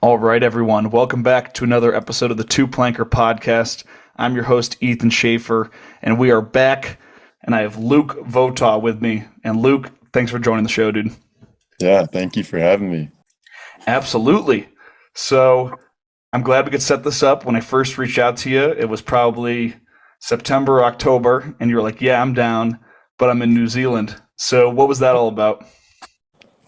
All right, everyone. Welcome back to another episode of the Two Planker Podcast. I'm your host, Ethan Schaefer, and we are back. And I have Luke Votaw with me. And Luke, thanks for joining the show, dude. Yeah, thank you for having me. Absolutely. So I'm glad we could set this up. When I first reached out to you, it was probably September, October, and you were like, "Yeah, I'm down, but I'm in New Zealand." So what was that all about?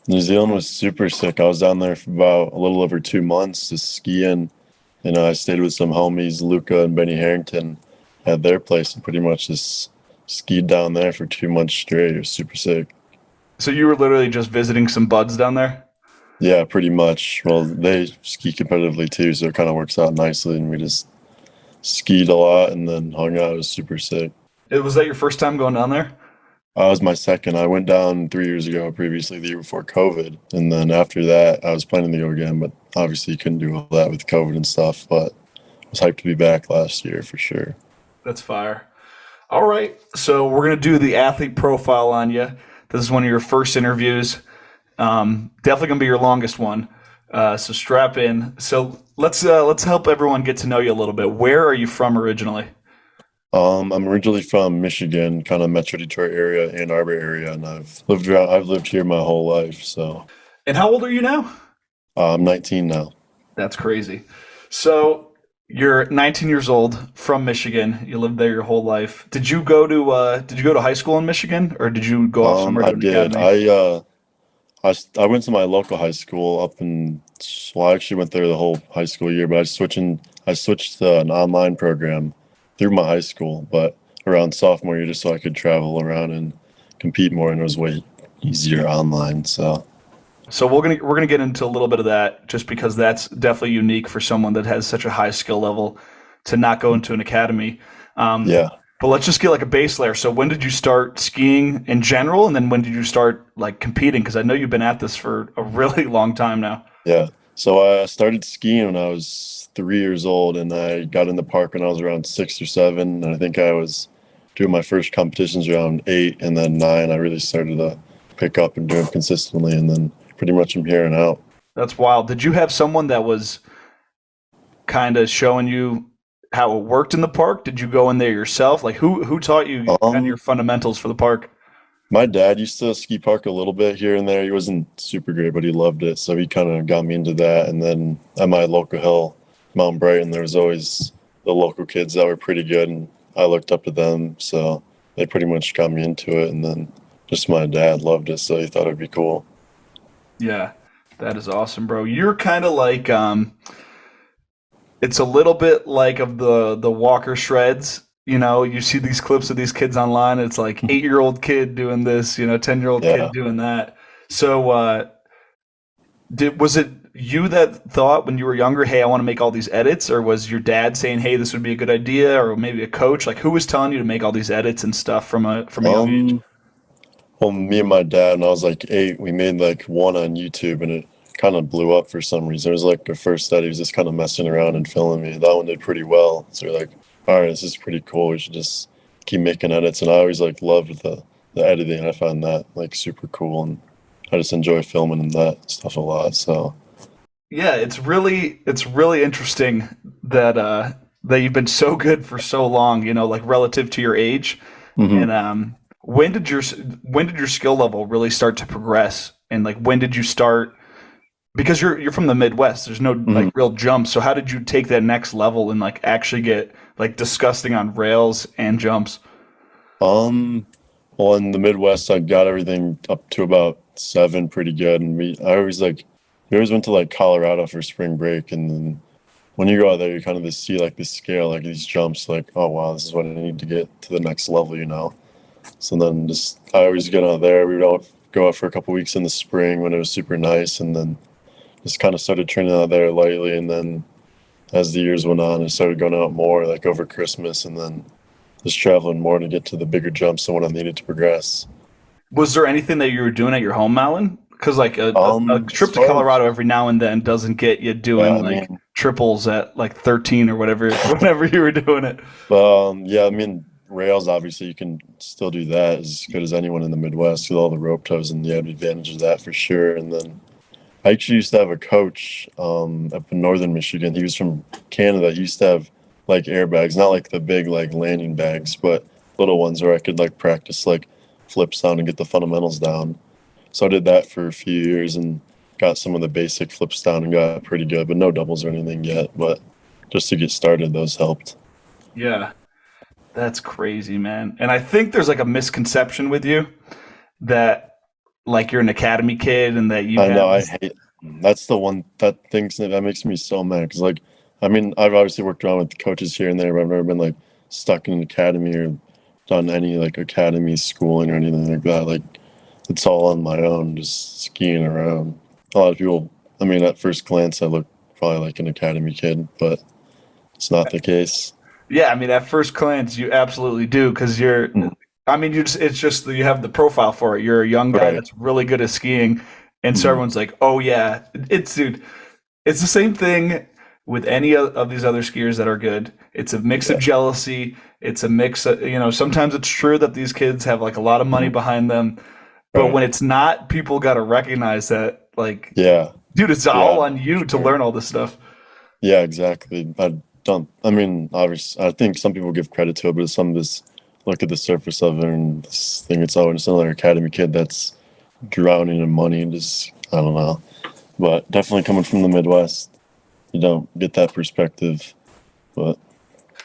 New Zealand was super sick. I was down there for about a little over 2 months just skiing. I stayed with some homies, Luca and Benny Harrington, at their place and pretty much just skied down there for 2 months straight. It was super sick. So you were literally just visiting some buds down there? Yeah, pretty much. Well, they ski competitively too, so it kind of works out nicely. And we just skied a lot and then hung out. It was super sick. Was that your first time going down there? Was my second. I went down 3 years ago, previously the year before COVID. And then after that, I was planning to go again, but obviously couldn't do all that with COVID and stuff. But I was hyped to be back last year for sure. That's fire. All right. So we're going to do the athlete profile on you. This is one of your first interviews. Definitely going to be your longest one. So strap in. So let's help everyone get to know you a little bit. Where are you from originally? I'm originally from Michigan, kind of Metro Detroit area, Ann Arbor area, and I've lived here my whole life. So And how old are you now? I'm 19 now. That's crazy. So you're 19 years old from Michigan. You lived there your whole life. Did you go to high school in Michigan, or did you go off somewhere I to an did. academy? I went to my local high school well, I actually went there the whole high school year, but I switched to an online program through my high school, but around sophomore year just so I could travel around and compete more, and it was way easier online. So So we're gonna get into a little bit of that, just because that's definitely unique for someone that has such a high skill level to not go into an academy. Um, yeah, but let's just get like a base layer. So when did you start skiing in general, and then when did you start like competing? Because I know you've been at this for a really long time now. yeah. So I started skiing when I was 3 years old, and I got in the park when I was around 6 or 7. And I think I was doing my first competitions around 8, and then 9. I really started to pick up and do them consistently, and then pretty much from here and out. That's wild. Did you have someone that was kind of showing you how it worked in the park? Did you go in there yourself? Like who taught you kind of your Um, fundamentals for the park? my dad used to ski park a little bit here and there. He wasn't super great, but he loved it, so he kind of got me into that. And then at my local hill, Mount Brighton, there was always the local kids that were pretty good, and I looked up to them, so they pretty much got me into it. And then just my dad loved it, so he thought it'd be cool. Yeah, that is awesome, bro. You're kind of like it's a little bit like of the Walker shreds. You see these clips of these kids online. It's like 8-year old kid doing this, 10-year-old Yeah. kid doing that. So did was it you that thought when you were younger, hey, I want to make all these edits, or was your dad saying, hey, this would be a good idea, or maybe a coach? Like who was telling you to make all these edits and stuff from a young age? Um, well, me and my dad, when I was like 8, we made like one on YouTube, and it kind of blew up for some reason. It was like the first study, he was just kind of messing around and filming me. That one did pretty well. So we're like, all right, this is pretty cool. We should just keep making edits. And I always like loved the editing. I found that like super cool, and I just enjoy filming and that stuff a lot. So Yeah, it's really interesting that that you've been so good for so long, like relative to your age. hmm And when did your skill level really start to progress? And like when did you start, because you're from the Midwest, there's no like hmm real jumps. So how did you take that next level and like actually get like disgusting on rails and jumps? um, well, in the Midwest, I got everything up to about 7 pretty good. And we always went to like Colorado for spring break. And then when you go out there, you kind of just see like this scale, like these jumps, like, oh wow, this is what I need to get to the next level. So then just I always get out there. We would all go out for a couple weeks in the spring when it was super nice, and then just kind of started training out there lightly. And then as the years went on, I started going out more, like over Christmas, and then just traveling more to get to the bigger jumps and when I needed to progress. Was there anything that you were doing at your home mountain? Because like a As trip to far as Colorado every now and then doesn't get you yeah, doing I like mean, triples at like 13 or whatever, whenever you were doing it. yeah, I mean rails. Obviously, you can still do that as good as anyone in the Midwest with all the rope tows, and you have the advantage of that for sure. And then I actually used to have a coach up in northern Michigan. He was from Canada. He used to have like airbags, not like the big like landing bags, but little ones where I could like practice like flips down and get the fundamentals down. So I did that for a few years and got some of the basic flips down and got pretty good, but no doubles or anything yet. But just to get started, those helped. Yeah, that's crazy, man. And I think there's like a misconception with you that like you're an academy kid and that you I know have I this. hate that's the one that thinks that makes me so mad because like I mean I've obviously worked around with coaches here and there, but I've never been like stuck in an academy or done any like academy schooling or anything like that. Like it's all on my own, just skiing around. A lot of people, I mean, at first glance, I look probably like an academy kid, but it's not the case. Yeah, I mean, at first glance, you absolutely do because you're. Mm. I mean, you just it's just that you have the profile for it. You're a young guy Right. that's really good at skiing, and so Mhm. everyone's like, "Oh yeah, it's dude." It's the same thing with any of these other skiers that are good. It's a mix of Yeah. jealousy. It's a mix of, sometimes it's true that these kids have like a lot of money Mhm. behind them, but Right. when it's not, people got to recognize that, like, Yeah. dude, it's Yeah. all No, on for you to sure. learn all this stuff. Yeah, exactly. I don't, I mean, obviously, I think some people give credit to it, but some of this look at the surface of it and this thing, it's always another academy kid that's drowning in money and just, I don't know. But definitely coming from the Midwest, you don't get that perspective. But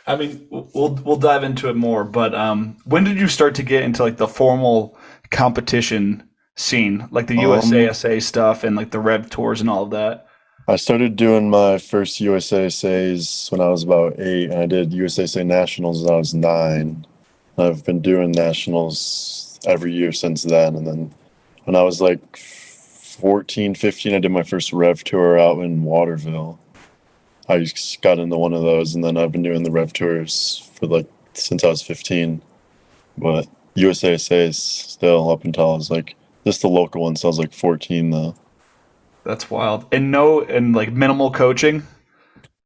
I mean, we'll dive into it more, but when did you start to get into like the formal competition scene, like the um, USASA stuff and like the Rev tours and all of that? I started doing my first USASAs when I was about 8, and I did USASA nationals when I was 9. I've been doing nationals every year since then, and then when I was like 14, 15, I did my first Rev tour out in Waterville. I just got into one of those, and then I've been doing the Rev tours for like since I was 15. But USASA is still up until I was like just the local one, so I was like 14 though. That's wild. And no, and like minimal coaching.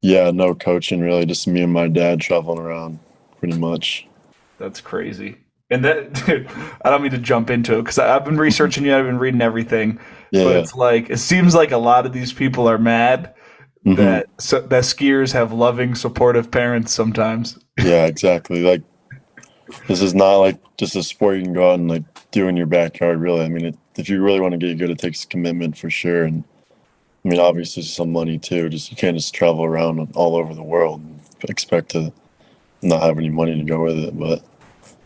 Yeah, no coaching really, just me and my dad traveling around pretty much. That's crazy. And that, dude, I don't mean to jump into it because I've been researching you, I've been reading everything, but Yeah. it's like it seems like a lot of these people are mad Hmm. that skiers have loving, supportive parents sometimes. Yeah, exactly. Like this is not like just a sport you can go out and like do in your backyard. Really, I mean, if you really want to get good, it takes commitment for sure. And I mean, obviously some money too. Just you can't just travel around all over the world and expect to not have any money to go with it. But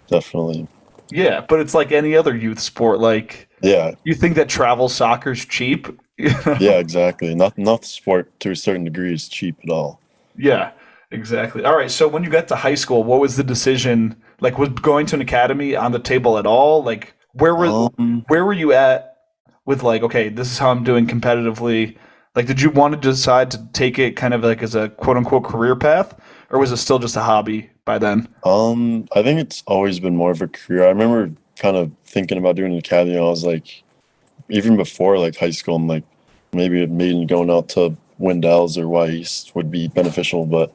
definitely, Yeah, but it's like any other youth sport. Like yeah, you think that travel soccer's cheap, you yeah, know? exactly. Not the sport to a certain degree is cheap at all. Yeah, exactly. All right, so when you got to high school, what was the decision? Like, was going to an academy on the table at all? Like, Um, where were you at with like, okay, this is how I'm doing competitively? Like, did you want to decide to take it kind of like as a quote unquote career path, or was it still just a hobby by then? I think it's always been more of a career. I remember kind of thinking about doing an academy. I was like, even before like high school, I'm like, maybe going out to Wendell's or Y East would be beneficial. But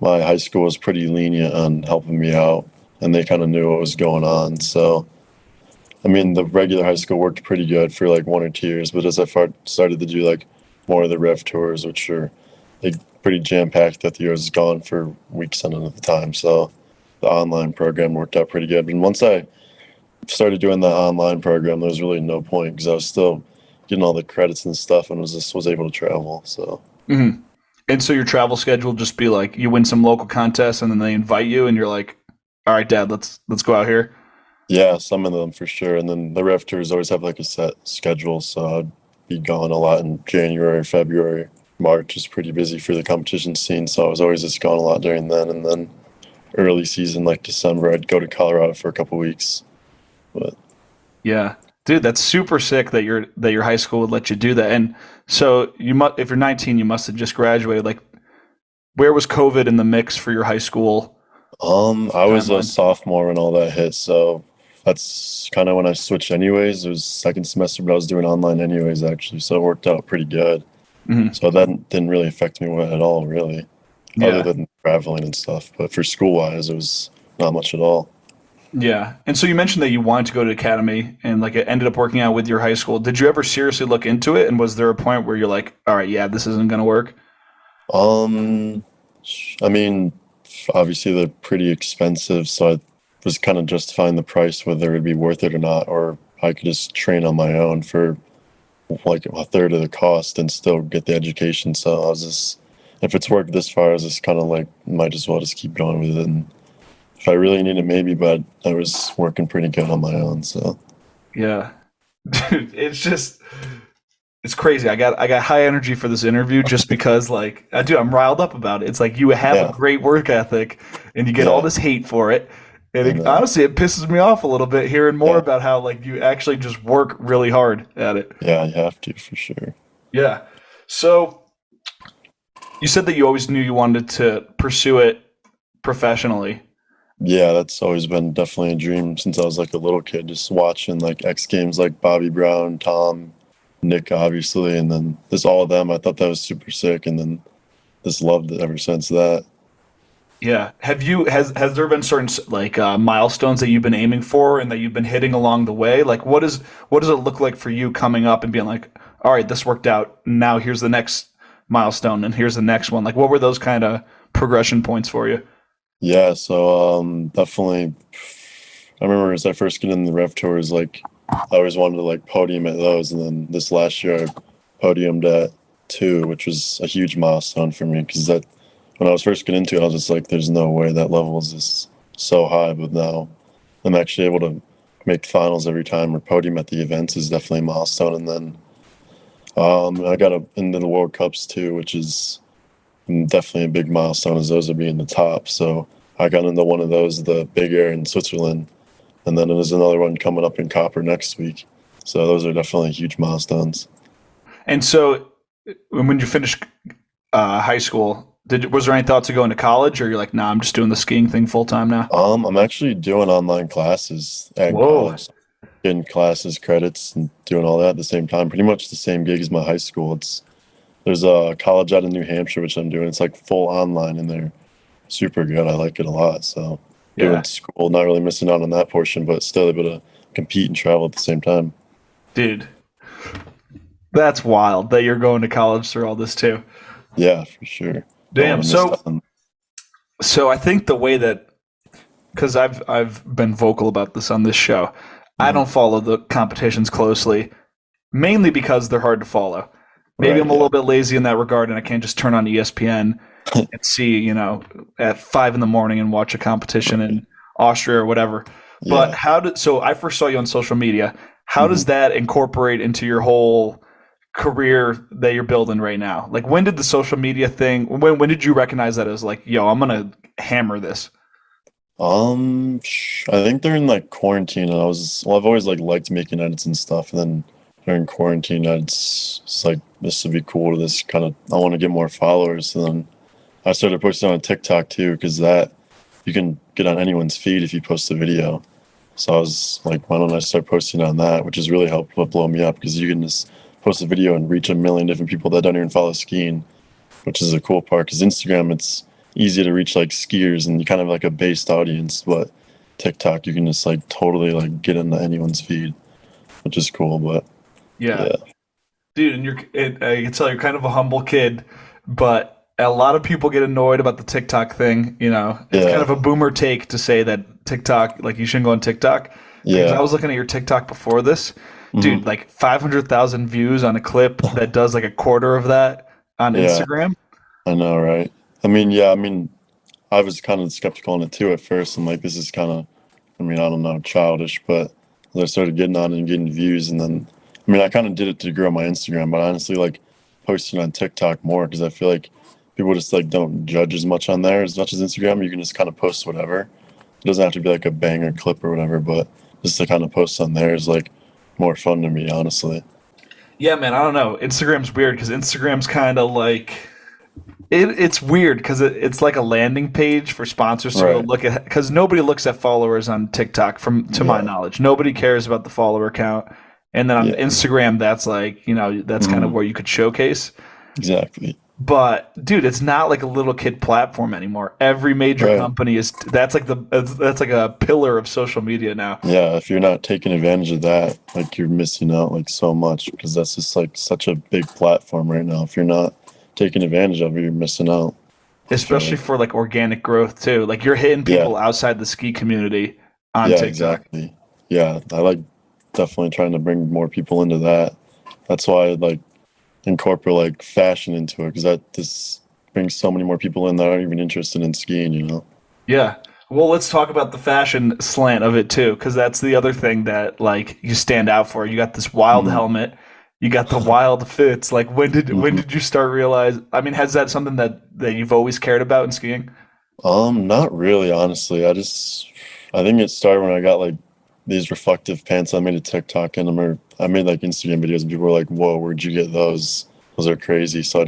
my high school was pretty lenient on helping me out, and they kind of knew what was going on. So, I mean, the regular high school worked pretty good for like 1 or 2 years. But as I started to do like more of the rev tours, which are like pretty jam packed, that the year was gone for weeks on end at the time. So the online program worked out pretty good. And once I started doing the online program, there was really no point because I was still getting all the credits and stuff, and was able to travel. So Hmm. And so your travel schedule just be like you win some local contests and then they invite you and you're like, all right, Dad, let's go out here. yeah, some of them for sure. And then the ref tours always have like a set schedule, so I'd be gone a lot in January, February. March is pretty busy for the competition scene, so I was always just gone a lot during then. And then early season, like December, I'd go to Colorado for a couple weeks. But Yeah, dude, that's super sick that your high school would let you do that. And so you must, if you're 19, you must have just graduated. Like, where was COVID in the mix for your high school I was a timeline? sophomore when all that hit, so that's kind of when I switched anyways. It was second semester, but I was doing online anyways, actually, so it worked out pretty good. Hmm. So that didn't really affect me at all, really, other Yeah, than traveling and stuff. But for school wise, it was not much at all. Yeah. And so you mentioned that you wanted to go to academy and like it ended up working out with your high school. Did you ever seriously look into it? And was there a point where you're like, all right, yeah, this isn't going to work? Um, I mean, obviously they're pretty expensive, so I was kind of justifying the price whether it'd be worth it or not, or I could just train on my own for like a third of the cost and still get the education. So I was just, if it's worked this far, I was just kind of like, might as well just keep going with it. And if I really need it, maybe, but I was working pretty good on my own. So Yeah. Dude, it's crazy. I got high energy for this interview just because like dude, I'm riled up about it. It's like you have a yeah, great work ethic and you get all yeah, this hate for it. And and honestly, it pisses me off a little bit hearing more yeah, about how like you actually just work really hard at it. yeah, you have to for sure. Yeah. So you said that you always knew you wanted to pursue it professionally. Yeah, that's always been definitely a dream since I was like a little kid, just watching like X Games like Bobby Brown, Tom, Nick, obviously, and then just all of them. I thought that was super sick, and then just loved it ever since that. Yeah. Has there been certain like milestones that you've been aiming for and that you've been hitting along the way? Like what does it look like for you coming up and being like, all right, this worked out. Now here's the next milestone and here's the next one. Like what were those kind of progression points for you? Yeah, so definitely. I remember as I first get in the Rev Tours, like I always wanted to like podium at those, and then this last year I podiumed at two, which was a huge milestone for me because that when I was first getting into it, I was just like, "There's no way that level is just so high." But now I'm actually able to make finals every time or podium at the events is definitely a milestone. And then I got into the World Cups too, which is definitely a big milestone as those are being the top. So I got into one of those, the Big Air in Switzerland, and then there's another one coming up in Copper next week. So those are definitely huge milestones. And so when you finished high school, was there any thoughts of going to college or you're like, nah, I'm just doing the skiing thing full time now? I'm actually doing online classes at Whoa. college, getting classes, credits, and doing all that at the same time. Pretty much the same gig as my high school. It's there's a college out in New Hampshire which I'm doing. It's like full online, and they're super good. I like it a lot. So Yeah. doing school, not really missing out on that portion, but still able to compete and travel at the same time. Dude, that's wild that you're going to college through all this too. Yeah, for sure. Don't Damn. want to miss So out. I think the way that because I've been vocal about this on this show, I Mhm. don't follow the competitions closely, mainly because they're hard to follow. Maybe Right. I'm a Yeah. little bit lazy in that regard, and I can't just turn on ESPN and see, at 5 in the morning and watch a competition in Austria or whatever. But Yeah. so I first saw you on social media. How hmm does that incorporate into your whole career that you're building right now? Like when did the social media thing when did you recognize that as like, yo, I'm gonna hammer this? I think during like quarantine, I've always like liked making edits and stuff, and then during quarantine, it's like this would be cool. This kind of I want to get more followers, and then I started posting on TikTok too, because that you can get on anyone's feed if you post a video. So I was like, why don't I start posting on that, which has really helped blow me up because you can just post a video and reach a million different people that don't even follow skiing, which is a cool part. Because Instagram, it's easy to reach like skiers and you kind of like a based audience, but TikTok, you can just like totally like get into anyone's feed, which is cool. But Yeah. yeah, Dude, and I can tell you're kind of a humble kid, but a lot of people get annoyed about the TikTok thing. It's kind yeah, of a boomer take to say that TikTok, like you shouldn't go on TikTok. Because I yeah. was looking at your TikTok before this, hmm dude, like 500,000 views on a clip that does like a quarter of that on Yeah, Instagram. I know, right? I mean, yeah, I mean, I was kind of skeptical on it too at first. I'm like, this is kind of, I mean, I don't know, childish, but as I started getting on and getting views, and then, I mean, I kind of did it to grow my Instagram, but honestly, like posting on TikTok more because I feel like people just like don't judge as much on there as much as Instagram. You can just kind of post whatever. It doesn't have to be like a banger clip or whatever, but just to kind of post on there is like more fun to me, honestly. Yeah, man, I don't know. Instagram's weird because Instagram's kind of like it's weird because it's like a landing page for sponsors to go Right. look at because nobody looks at followers on TikTok from to my Yeah. knowledge. Nobody cares about the follower count. And then on Yeah. Instagram, that's like, that's kind of Mhm. where you could showcase. Exactly. But dude, it's not like a little kid platform anymore. Every major Right. company is that's like a pillar of social media now. Yeah, if you're not taking advantage of that, like you're missing out like so much because that's just like such a big platform right now. If you're not taking advantage of it, you're missing out. I feel Especially like. for like organic growth too. Like you're hitting Yeah, people outside the ski community on yeah, TikTok. exactly. Yeah, I like definitely trying to bring more people into that. That's why I like incorporate like fashion into it because that this brings so many more people in that aren't even interested in skiing, you know? Yeah. Well, let's talk about the fashion slant of it too, because that's the other thing that like you stand out for. You got this wild Hmm. helmet, you got the wild fits. Like when Hmm. did you start realize? I mean, has that something that you've always cared about in skiing? Not really, honestly. I think it started when I got like these reflective pants. I made a TikTok and I made like Instagram videos and people were like, "Whoa, where'd you get those? Those are crazy." So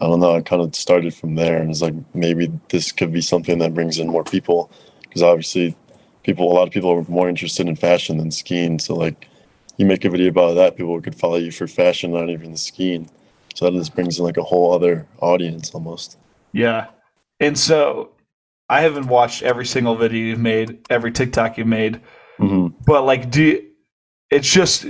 I don't know, I kind of started from there and it's like maybe this could be something that brings in more people because obviously a lot of people are more interested in fashion than skiing. So like you make a video about that, people could follow you for fashion, not even the skiing. So that just brings in like a whole other audience almost. Yeah. And so I haven't watched every single video you've made, every TikTok you've made, Hmm. but like, it's just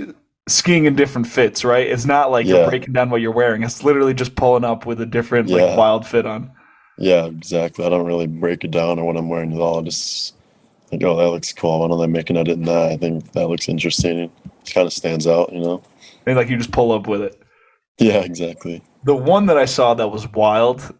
skiing in different fits, right? It's not like you're Yeah, breaking down what you're wearing. It's literally just pulling up with a different, like, yeah, wild fit on. yeah, exactly. I don't really break it down or what I'm wearing at all. I just like, oh, that looks cool. Why don't I make an edit in that? I think that looks interesting. It kind of stands out, you know? And like, you just pull up with it. Yeah, exactly. The one that I saw that was wild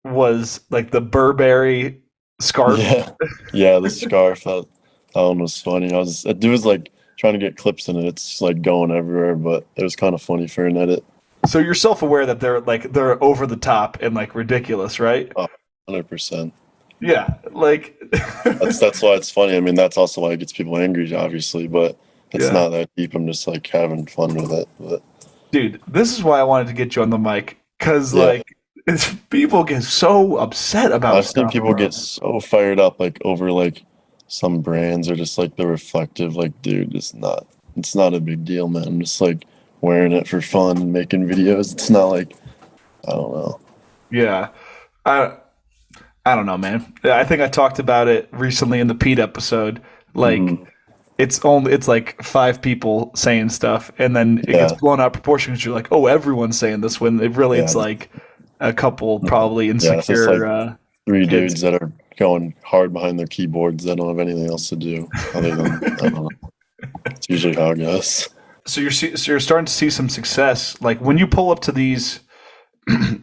was like the Burberry scarf. Yeah, yeah, the scarf that one was funny. That dude was like trying to get clips in it. It's like going everywhere, but it was kind of funny for an edit. So you're self aware that they're over the top and like ridiculous, right? Oh, 100%. Yeah. Like, That's why it's funny. I mean, that's also why it gets people angry, obviously, but it's yeah. not that deep. I'm just like having fun with it. But Dude, this is why I wanted to get you on the mic. Cause yeah, like, people get so upset about I've seen stuff, people get bro. so fired up like over like some brands or just like the reflective. Like, dude, it's not a big deal, man. I'm just like wearing it for fun, making videos. It's not like I don't know. Yeah. I I don't know, man. I think I talked about it recently in the Pete episode. Like Hmm. it's like five people saying stuff and then it gets Yeah, blown out of proportion because you're like, oh, everyone's saying this when it's yeah. like a couple probably Yeah, it's just like insecure three kids. dudes that are going hard behind their keyboards that don't have anything else to do other than I don't know. It's usually how it goes. So you're starting to see some success. Like when you pull up to these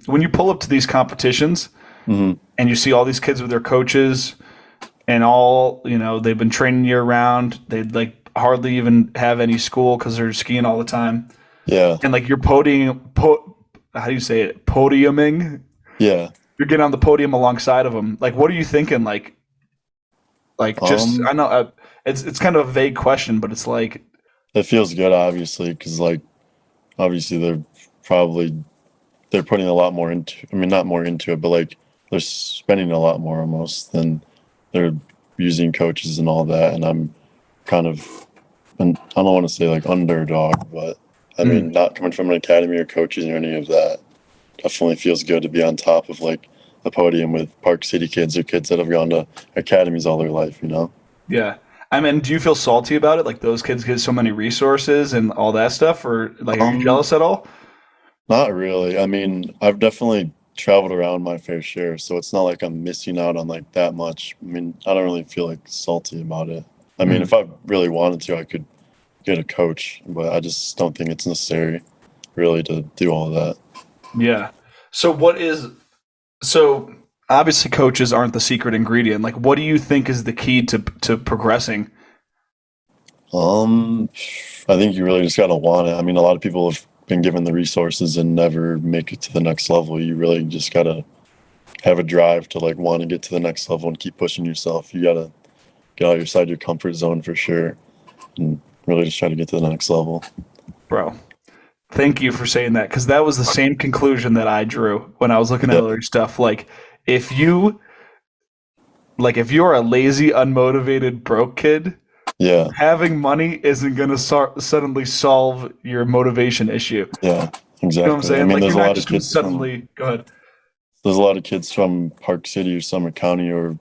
when you pull up to these competitions Hmm. and you see all these kids with their coaches and all they've been training year round. They like hardly even have any school because they're skiing all the time. Yeah, And like you're how do you say it? Podiuming. yeah. You're getting on the podium alongside of them. Like, what are you thinking? Like just Um, I know it's kind of a vague question, but it's like it feels good, obviously, because like obviously probably they're putting a lot more into. I mean, not more into it, but like they're spending a lot more almost than they're using coaches and all that. And I'm kind of, and I don't want to say like underdog, but I mm, mean, not coming from an academy or coaches or any of that. Definitely feels good to be on top of like the podium with Park City kids or kids that have gone to academies all their life, you know? yeah. I mean, do you feel salty about it? Like those kids get so many resources and all that stuff, or like are you Um, jealous at all? Not really. I mean, I've definitely traveled around my fair share, so it's not like I'm missing out on like that much. I mean, I don't really feel like salty about it. I mean, Mm, if I really wanted to, I could get a coach, but I just don't think it's necessary really to do all of that. yeah. So what is so obviously coaches aren't the secret ingredient. Like what do you think is the key to progressing? Um, I think you really just gotta want it. I mean, a lot of people have been given the resources and never make it to the next level. You really just gotta have a drive to like want to get to the next level and keep pushing yourself. You gotta get outside your comfort zone for sure and really just try to get to the next level. Bro, thank you for saying that because that was the same conclusion that I drew when I was looking at Yeah, other stuff. If you if you're a lazy, unmotivated, broke kid, yeah, having money isn't going to suddenly solve your motivation issue. yeah, You know what I'm exactly. I saying? mean, Like there's you're a not lot of just going to kids from suddenly go ahead. there's a lot of kids from Park City or Summit County or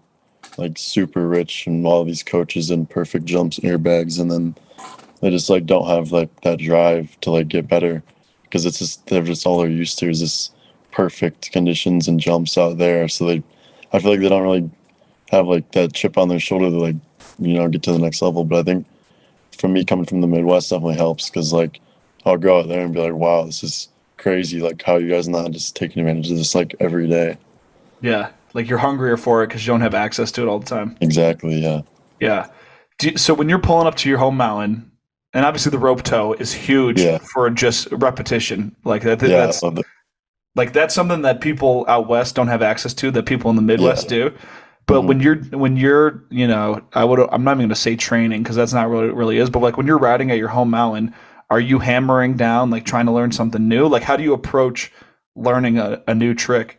like super rich and all these coaches and perfect jumps, airbags, and then they just like don't have like that drive to like get better because it's just they're just all they're used to is this perfect conditions and jumps out there. So they, I feel like they don't really have like that chip on their shoulder to like get to the next level. But I think for me coming from the Midwest definitely helps because like I'll go out there and be like, wow, this is crazy. Like how you guys not just taking advantage of this like every day. Yeah, like you're hungrier for it because you don't have access to it all the time. Exactly. Yeah. Yeah. So when you're pulling up to your home mountain, and obviously the rope toe is huge Yeah. for just repetition. Like that, Yeah. that's like that's something that people out west don't have access to that people in the Yeah. Midwest do. But Hmm. when you're I'm not even going to say training because that's not really what it really is. But like when you're riding at your home mountain, are you hammering down like trying to learn something new? Like how do you approach learning a new trick?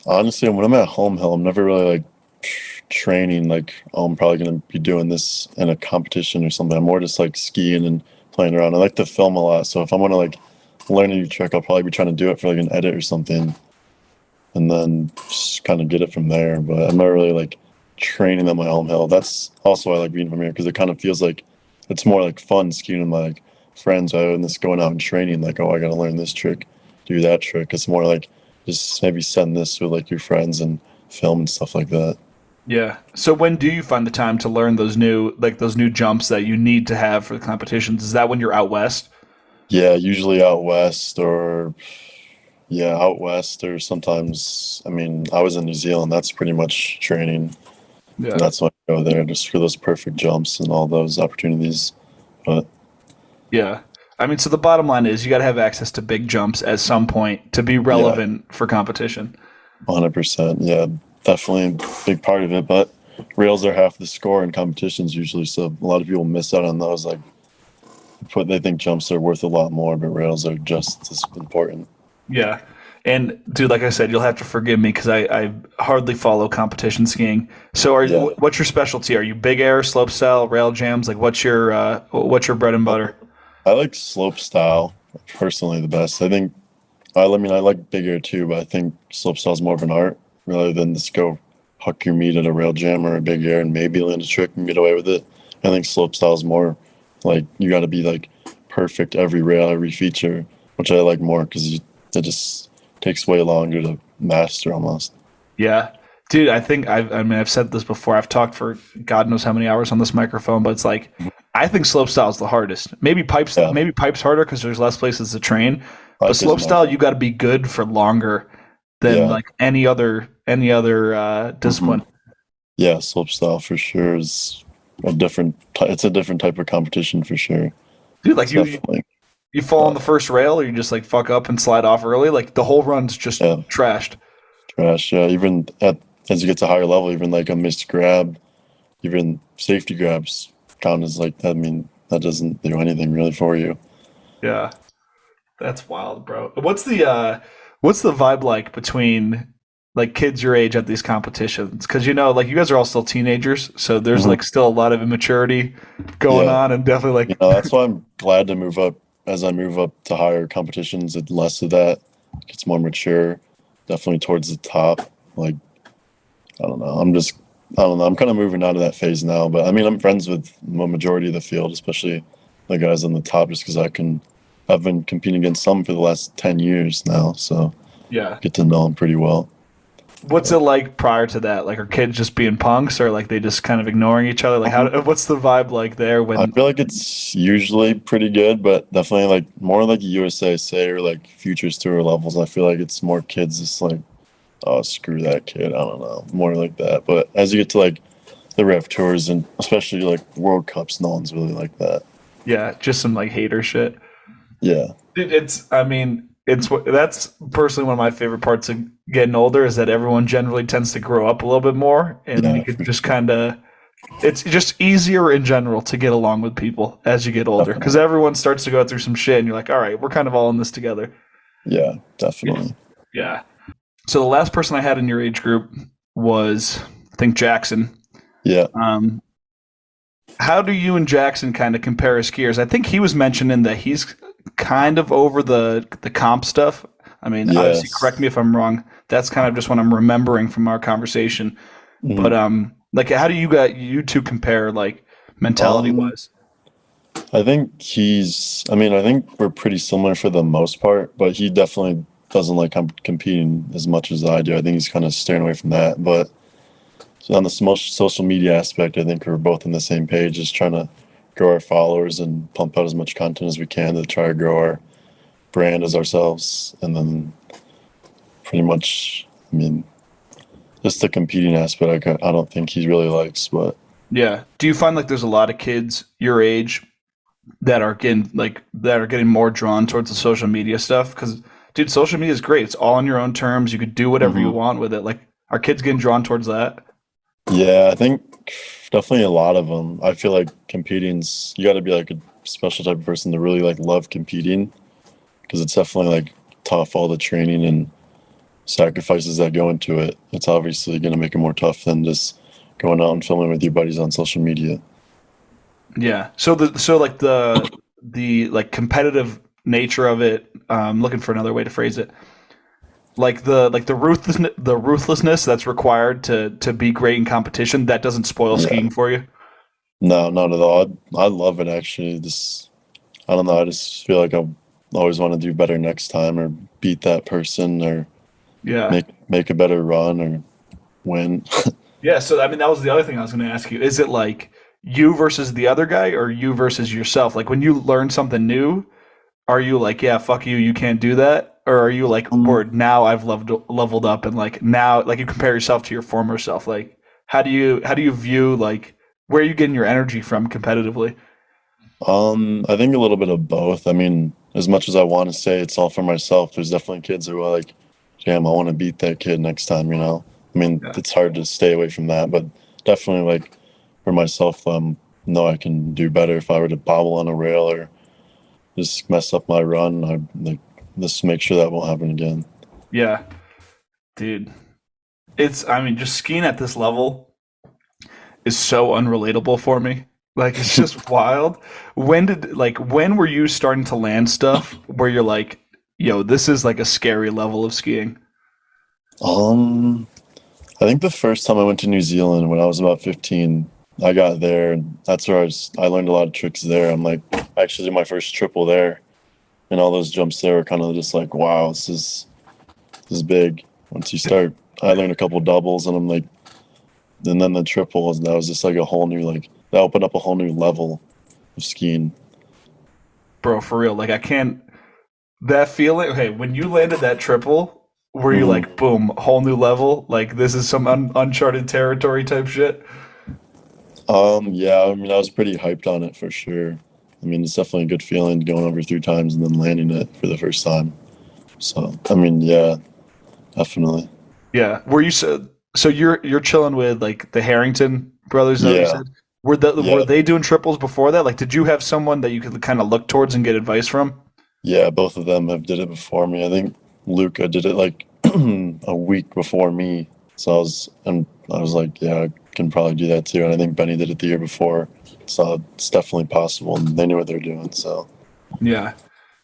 Honestly, when I'm at home hill, I'm never really like training like, oh, I'm probably gonna be doing this in a competition or something. I'm more just like skiing and playing around. I like to film a lot, so if I'm gonna like learn a new trick, I'll probably be trying to do it for like an edit or something, and then just kind of get it from there. But I'm not really like training at my home hill. That's also why I like being from here because it kind of feels like it's more like fun skiing with my like friends rather than just going out and training. Like, oh, I gotta learn this trick, do that trick. It's more like just maybe send this with like your friends and film and stuff like that. Yeah. So when do you find the time to learn those new jumps that you need to have for the competitions? Is that when you're out west? Yeah, usually out west or yeah, out west or sometimes. I mean, I was in New Zealand. That's pretty much training, and Yeah. that's why I go there just for those perfect jumps and all those opportunities. But Yeah. I mean, so the bottom line is you got to have access to big jumps at some point to be yeah, relevant for competition. 100%. Yeah, definitely a big part of it. But rails are half the score in competitions usually, so a lot of people miss out on those. Like, they think jumps are worth a lot more, but rails are just as important. Yeah. And dude, like I said, you'll have to forgive me because I hardly follow competition skiing. So, Yeah. what's your specialty? Are you big air, slope style, rail jams? Like, what's your bread and butter? I like slope style personally the best. I mean, I like big air too, but I think slope style is more of an art rather than just go huck your meat at a rail jam or a big air and maybe land a trick and get away with it. I think slope style is more like you got to be like perfect every rail, every feature, which I like more because it just takes way longer to master almost. Yeah. Dude, I've said this before. I've talked for God knows how many hours on this microphone, but it's like I think slope style is the hardest. Yeah, Maybe pipes harder because there's less places to train. But pipe is slope my style, you got to be good for longer than yeah. like any other Hmm. discipline. Yeah, slope style for sure is it's a different type of competition for sure. Dude, like It's definitely you fall on uh, the first rail, or you just like fuck up and slide off early. Like the whole run's just yeah. trashed. Trash. Yeah, even as you get to higher level, even like a missed grab, even safety grabs count as like I mean that doesn't do anything really for you. Yeah, that's wild, bro. What's the vibe like between like kids your age at these competitions? Because like you guys are all still teenagers, so there's Hmm. like still a lot of immaturity going Yeah, on, and definitely that's why I'm glad to move up as I move up to higher competitions. It's less of that, gets more mature, definitely towards the top. Like I don't know, I don't know. I'm kind of moving out of that phase now, but I mean I'm friends with the majority of the field, especially the guys on the top, just because I've been competing against some for the last 10 years now, so yeah. get to know them pretty well. What's it like prior to that? Like, are kids just being punks, or like they just kind of ignoring each other? Like, Um, what's the vibe like there I when? feel like it's usually pretty good, but definitely like more like USA say or like Futures Tour levels. I feel like it's more kids just like, oh, screw that kid. I don't know, more like that. But as you get to like the Rev Tours and especially like World Cups, no one's really like that. Yeah, just some like hater shit. Yeah, I mean, that's personally one of my favorite parts of getting older is that everyone generally tends to grow up a little bit more, and you yeah, could for just sure, kind of. It's just easier in general to get along with people as you get older because definitely. everyone starts to go through some shit, and you're like, all right, we're kind of all in this together. Yeah, Yeah. definitely. Yeah. So the last person I had in your age group was, I think, Jackson. Yeah. How do you and Jackson kind of compare as skiers? I think he was mentioning that he's kind of over the comp stuff. I mean, obviously, correct Yes. me if I'm wrong. That's kind of just what I'm remembering from our conversation. But Mhm. like, how do you two compare like mentality Um, wise? I think I mean, I think we're pretty similar for the most part, but he definitely doesn't like competing as much as I do. I think he's kind of steering away from that. But so on the social media aspect, I think we're both on the same page, just trying to grow our followers and pump out as much content as we can to try to grow our brand as ourselves. And then pretty much, I mean, just the competing aspect, I don't think he really likes, but Yeah. Do you find like there's a lot of kids your age that are getting more drawn towards the social media stuff? Because dude, social media is great. It's all on your own terms. You could do whatever you mhm. want with it. Like, are kids getting drawn towards that? Yeah, I think definitely a lot of them. I feel like competing's you got to be like a special type of person to really like love competing because it's definitely like tough, all the training and sacrifices that go into it. It's obviously going to make it more tough than just going out and filming with your buddies on social media. Yeah. Like the like competitive nature of it. Looking for another way to phrase it. Like the ruthlessness that's required to be great in competition. That doesn't spoil Yeah, skiing for you. no, not at all. I love it actually. Just I don't know. I just feel like I always want to do better next time or beat that person or Yeah. make a better run or win. Yeah. So I mean, that was the other thing I was going to ask you. Is it like you versus the other guy, or you versus yourself? Like when you learn something new, are you like, yeah, fuck you, you can't do that? Or are you like, word, now I've leveled up and like now like you compare yourself to your former self? Like how do you view like where are you getting your energy from competitively? I think a little bit of both. I mean, as much as I want to say it's all for myself, there's definitely kids who are like, damn, I want to beat that kid next time, you know? I mean, Yeah. it's hard to stay away from that, but definitely like for myself, know I can do better if I were to bobble on a rail or just mess up my run. I like just make sure that won't happen again. Yeah. Dude. It's I mean, just skiing at this level is so unrelatable for me. Like it's just wild. When were you starting to land stuff where you're like, yo, this is like a scary level of skiing? Um, I think the first time I went to New Zealand when I was about 15, I got there and that's where I learned a lot of tricks there. I'm like, I actually did my first triple there. And all those jumps there were kind of just like, wow, this is big. Once you start, I learned a couple doubles, and I'm like, and then the triples, and that was just like a whole new like that opened up a whole new level of skiing. Bro, for real. Like I can't that feeling. Okay, when you landed that triple, were you hmm like, boom, whole new level? Like this is some uncharted territory type shit? yeah, I mean, I was pretty hyped on it for sure. I mean, it's definitely a good feeling going over 3 times and then landing it for the first time. So, I mean, yeah, definitely. Yeah. So you're chilling with like the Harrington brothers, is that what you Yeah, said? Were yeah, they doing triples before that? Like, did you have someone that you could kind of look towards and get advice from? yeah. Both of them have did it before me. I think Luca did it like a week before me. So and I was like, yeah, I can probably do that too. And I think Benny did it the year before. So it's definitely possible, and they knew what they're doing. So, Yeah.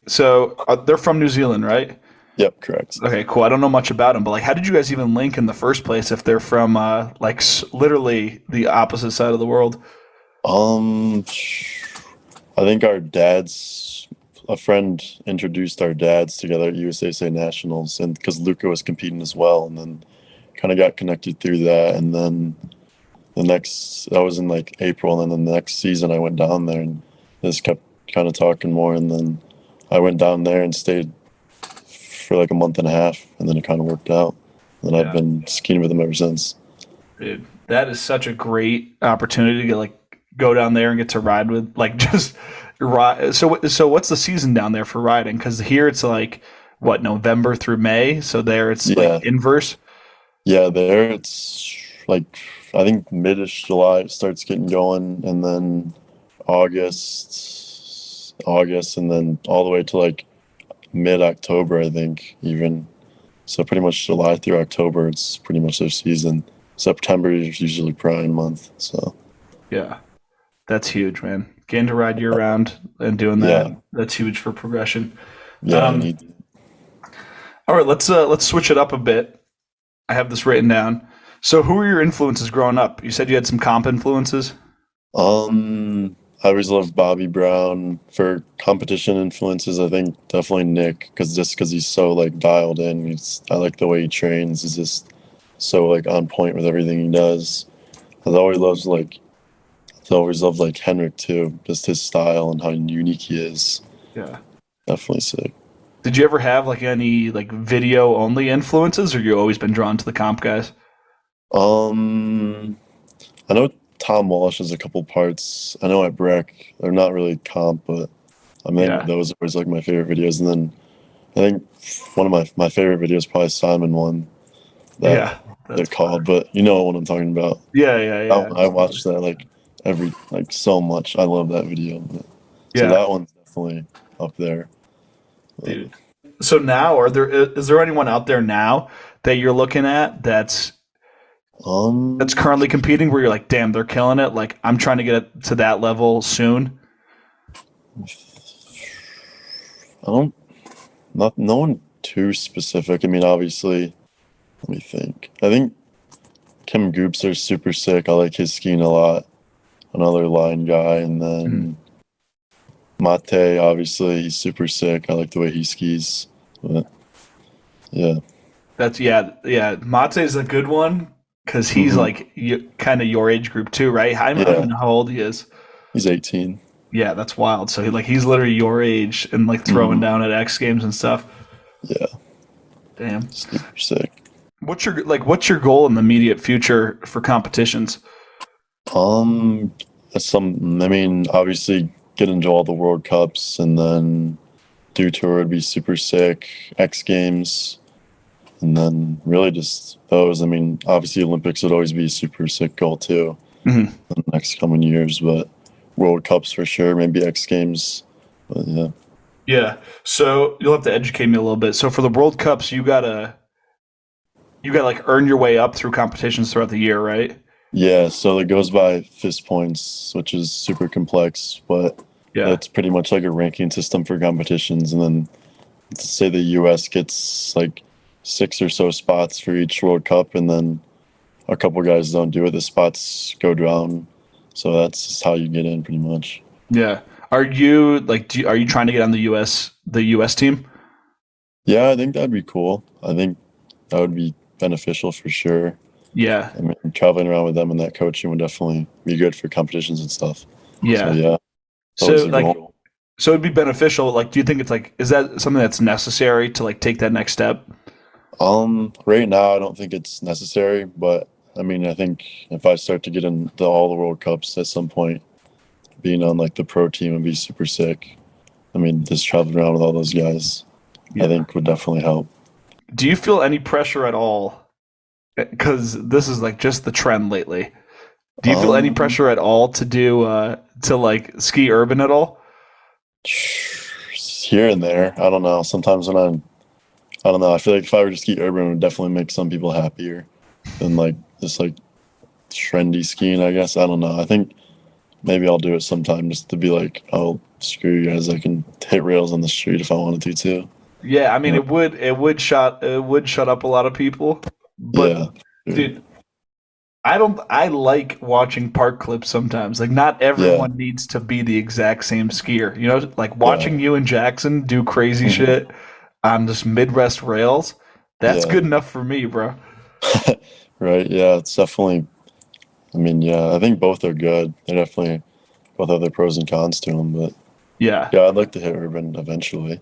So they're from New Zealand, right? yep, correct. Okay, cool. I don't know much about them, but like, how did you guys even link in the first place if they're from like literally the opposite side of the world? Um, I think a friend introduced our dads together at USASA Nationals, and because Luca was competing as well, and then kind of got connected through that. And then that was in like April, and then the next season I went down there and just kept kind of talking more. And then I went down there and stayed for like a month and a half, and then it kind of worked out. And I've Yeah. been skiing with him ever since. Dude, that is such a great opportunity to get, like go down there and get to ride with like just ride. So what's the season down there for riding? Because here it's like what November through May. So there it's like Yeah, inverse. yeah. There it's like I think midish July it starts getting going, and then August, and then all the way to like mid October, I think even. So pretty much July through October, it's pretty much their season. September is usually prime month. So Yeah, that's huge, man. getting to ride year round and doing that. Yeah, That's huge for progression. yeah, I Um, need. all right, let's switch it up a bit. I have this written down. So, who were your influences growing up? You said you had some comp influences. I always loved Bobby Brown for competition influences. I think definitely Nick, because he's so like dialed in. I like the way he trains. He's just so like on point with everything he does. I always loved like Henrik too, just his style and how unique he is. Yeah. Definitely sick. Did you ever have like any like video only influences, or you always been drawn to the comp guys? Um, I know Tom Walsh has a couple parts. I know at Breck, they're not really comp, but I mean Yeah. those are always like my favorite videos. And then I think one of my favorite videos probably Simon one that Yeah. they're That's called, fire. but you know what I'm talking about. Yeah, yeah, That yeah. one, I watched that like so much. I love that video. So Yeah, that one's definitely up there. But, dude. So now, is there anyone out there now that you're looking at that's um, currently competing where you're like, damn, they're killing it. Like I'm trying to get to that level soon. I don't not no one too specific. I mean, obviously, let me think. I think Kim Goopser's super sick. I like his skiing a lot. Another line guy, and Mhm. then Mate. Obviously, he's super sick. I like the way he skis. But yeah, That's yeah. Mate is a good one because he's hmm like kind of your age group too, right? I don't yeah, even know how old he is. he's 18. Yeah, that's wild. So he's literally your age and like throwing hmm down at X Games and stuff. Yeah, Damn. super sick. What's your goal in the immediate future for competitions? Um, I mean, obviously get into all the World Cups and then do tour would be super sick. X Games and then really just those. I mean, obviously Olympics would always be a super sick goal too Mhm. in the next coming years, but World Cups for sure, maybe X Games. But yeah. Yeah. So you'll have to educate me a little bit. So for the World Cups, you gotta like earn your way up through competitions throughout the year, right? Yeah, so it goes by fist points, which is super complex, but Yeah. it's pretty much like a ranking system for competitions. And then let's say the US gets like six or so spots for each World Cup, and then a couple guys don't do it, the spots go down. So that's just how you get in pretty much. Yeah. Are you like are you trying to get on the US team? Yeah, I think that'd be cool. I think that would be beneficial for sure. Yeah. I mean, traveling around with them and that coaching would definitely be good for competitions and stuff. So Yeah. yeah, always So a like goal. so it'd be beneficial. Like do you think it's like is that something that's necessary to like take that next step? Right now I don't think it's necessary, but I mean, I think if I start to get into all the World Cups at some point, being on like the pro team would be super sick. I mean, just traveling around with all those guys, I Yeah. think would definitely help. Do you feel any pressure at all? Because this is like just the trend lately. Do you feel any Um, pressure at all to do to like ski urban at all? Here and there, I don't know. Sometimes I don't know. I feel like if I were to ski urban, it would definitely make some people happier than like this like trendy skiing. I guess I don't know. I think maybe I'll do it sometime just to be like, oh, screw you guys. I can hit rails on the street if I wanted to too. Yeah, I mean Yeah, it would shut up a lot of people. But yeah, sure. dude, I like watching park clips sometimes. Like not Yeah, everyone needs to be the exact same skier. You know, like yeah, watching you and Jackson do crazy mhm, shit on just Midwest rails, that's yeah. good enough for me, bro. Right. Yeah, it's definitely. I mean, yeah, I think both are good. They definitely both have their pros and cons to them. But Yeah. yeah, I'd like to hit urban eventually.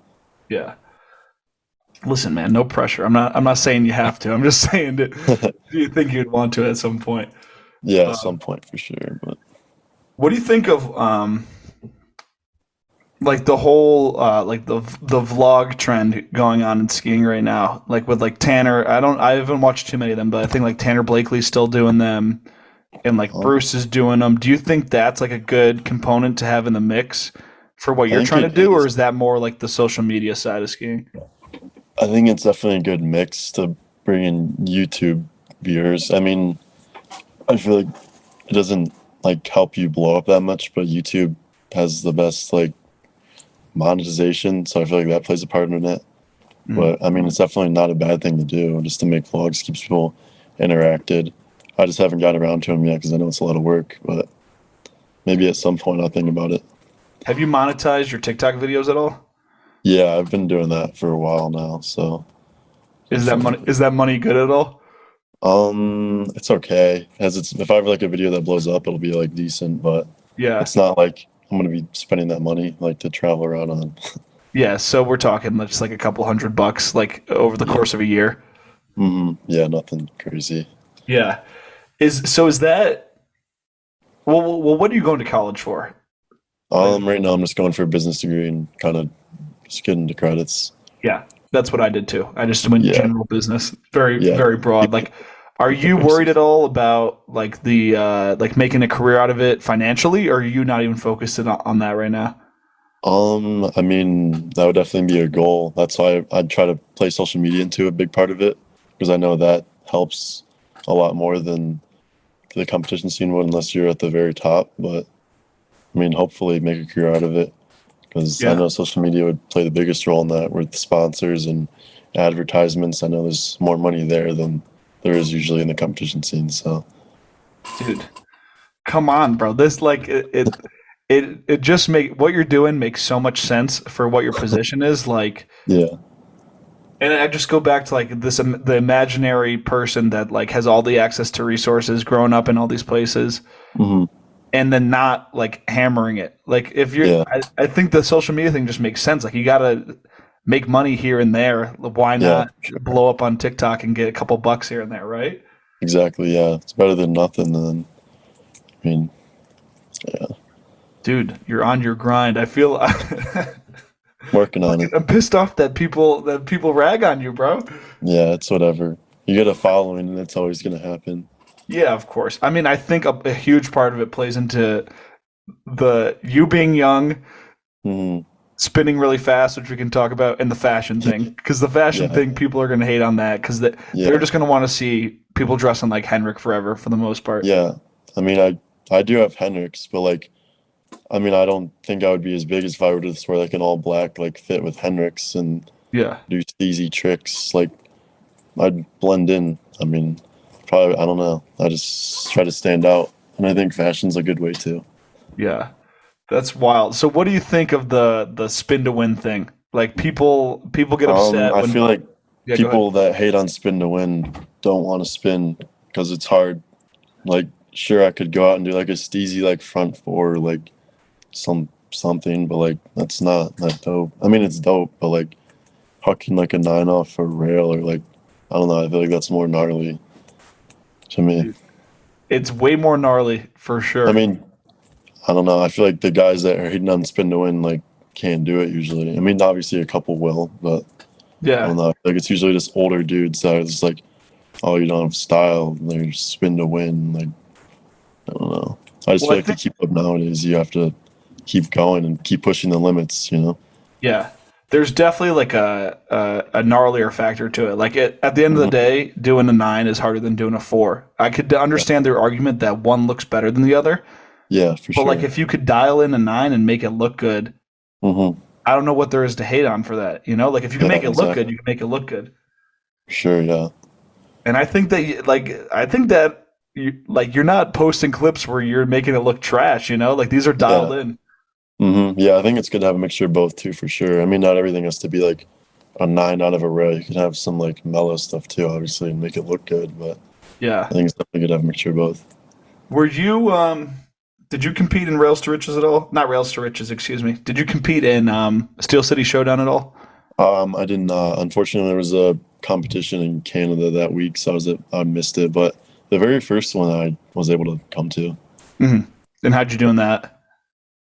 Yeah. Listen, man, no pressure. I'm not saying you have to. I'm just saying that do you think you'd want to at some point? Yeah, at Um, some point for sure. But what do you think of like the whole like the vlog trend going on in skiing right now? Like with like Tanner, I haven't watched too many of them, but I think like Tanner Blakely's still doing them and like um, Bruce is doing them. Do you think that's like a good component to have in the mix for what I you're think trying to it do, or is. is that more like the social media side of skiing? I think it's definitely a good mix to bring in YouTube viewers. I mean, I feel like it doesn't like help you blow up that much, but YouTube has the best like monetization, so I feel like that plays a part in it. Mm. But I mean, it's definitely not a bad thing to do, just to make vlogs, keeps people interacted. I just haven't gotten around to them yet because I know it's a lot of work, but maybe at some point I'll think about it. Have you monetized your TikTok videos at all? Yeah, I've been doing that for a while now, so definitely. Is that money good at all? It's okay. As it's if I have like a video that blows up, it'll be like decent, but Yeah. it's not like I'm gonna be spending that money like to travel around on. Yeah, so we're talking just like a couple $100 like over the Yeah. course of a year. Yeah, nothing crazy. Yeah. Is that well, what are you going to college for? Like, Right now I'm just going for a business degree and kind of just getting the credits. yeah, that's what I did too. I just went Yeah, general business, very yeah. very broad. Like, are Keep it you worried basic. at all about like the like making a career out of it financially, or are you not even focused on that right now? I mean, that would definitely be a goal. That's why I'd try to play social media into a big part of it because I know that helps a lot more than the competition scene would unless you're at the very top. But I mean, hopefully make a career out of it because I Yeah, know social media would play the biggest role in that with sponsors and advertisements. I know there's more money there than there is usually in the competition scene. So dude, come on, bro. This like it just make what you're doing makes so much sense for what your position is. Like, yeah, and I just go back to like this the imaginary person that like has all the access to resources, growing up in all these places, hmm and then not like hammering it. Like if you're, yeah, I think the social media thing just makes sense. Like you gotta make money here and there. Why yeah, not for sure. blow up on TikTok and get a couple bucks here and there, right? Exactly. Yeah, it's better than nothing. Then I mean, yeah, Dude, you're on your grind. I feel working on it. I'm pissed off that people rag on you, bro. Yeah, it's whatever. You get a following, and it's always gonna happen. Yeah, of course. I mean, I think a huge part of it plays into the you being young, hmm spinning really fast, which we can talk about, and the fashion thing. Because the fashion Yeah, thing, people are going to hate on that because they're yeah, just going to want to see people dressing like Henrik forever for the most part. yeah. I mean, I do have Hendrix, but like, I mean, I don't think I would be as big as if I were to just wear like an all black like fit with Hendrix and Yeah, do easy tricks. Like, I'd blend in. I mean, probably I don't know. I just try to stand out, and I think fashion's a good way too. yeah, that's wild. So, what do you think of the spin to win thing? Like people get upset I feel when. like Yeah, go ahead. people that hate on spin to win don't want to spin because it's hard. Like, sure, I could go out and do like a steezy like front four, like something, but like that's not that dope. I mean, it's dope, but like hucking like a nine off a rail or like I don't know. I feel like that's more gnarly to me. It's way more gnarly for I sure. mean, I don't know. I feel like the guys that are hating on spin to win like can't do it usually. I mean, obviously a couple will, but I Yeah. don't know. Like it's usually just older dudes that are just like, oh, you don't have style. They're just spin to win. Like I don't know. I just Well, feel I like to think keep up nowadays, you have to keep going and keep pushing the limits. You know. yeah. There's definitely like a gnarlier factor to it. Like at the end of the hmm day, doing a nine is harder than doing a four. I could Yeah. understand their argument that one looks better than the other, Yeah, for but like sure. if you could dial in a nine and make it look good, hmm I don't know what there is to hate on for that. You know, like if you can Yeah, make it look good, exactly. you can make it look good. For sure. Yeah. And I think that I think that you're not posting clips where you're making it look trash. You know, like these are dialed Yeah. in. Yeah, I think it's good to have a mixture of both too, for sure. I mean, not everything has to be like a nine out of a row. You can have some like mellow stuff too, obviously, and make it look good. But Yeah. I think it's definitely good to have a mixture of both. Were you did you compete in Rails to Riches at all? Not Rails to Riches, excuse me. Did you compete in Steel City Showdown at all? I didn't. Unfortunately, there was a competition in Canada that week, so I missed it. But the very first one I was able to come to. Hmm. And how'd you do in that?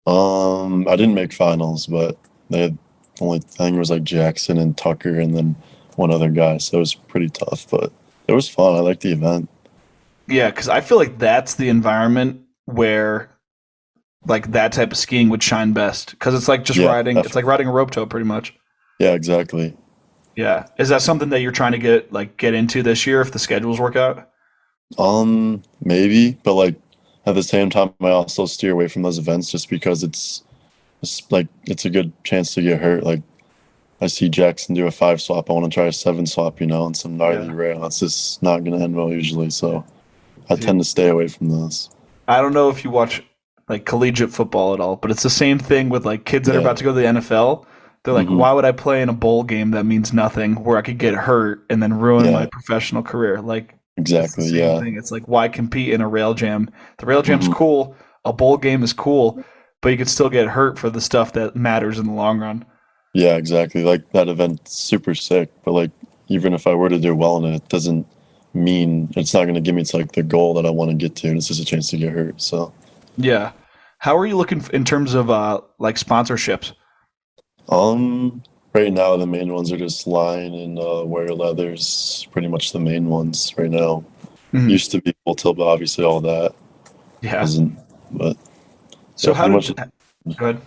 I didn't make finals, but they had only thing was like Jackson and Tucker, and then one other guy. So it was pretty tough, but it was fun. I liked the event. Yeah, because I feel like that's the environment where like that type of skiing would shine best. Because it's like just Yeah, riding. It's like definitely. riding a rope tow, pretty much. Yeah, exactly. Yeah. Is that something that you're trying to get into this year if the schedules work out? Maybe, but like at the same time, I also steer away from those events just because it's it's a good chance to get hurt. Like I see Jackson do a 5 swap, I want to try a 7 swap, and some gnarly Yeah. rail. It's just not going to end well usually. So I Dude, tend to stay away from those. I don't know if you watch like collegiate football at all, but it's the same thing with like kids that are Yeah. about to go to the NFL. They're like, Hmm. why would I play in a bowl game that means nothing where I could get hurt and then ruin my Yeah. professional career? Like, it's the Exactly. same Yeah. thing. It's like, why compete in a rail jam? The rail jam's Hmm. cool. A bowl game is cool, but you could still get hurt for the stuff that matters in the long run. Yeah. Exactly. Like that event's super sick, but like even if I were to do well in it, it doesn't mean it's not going to give me to like the goal that I want to get to, and it's just a chance to get hurt. So. Yeah. How are you looking in terms of like sponsorships? Right now the main ones are just line and wear leathers, pretty much the main ones right now. Mhm. Used to be Votaw, but obviously all that Yeah. isn't. But So yeah, how pretty much did go ahead.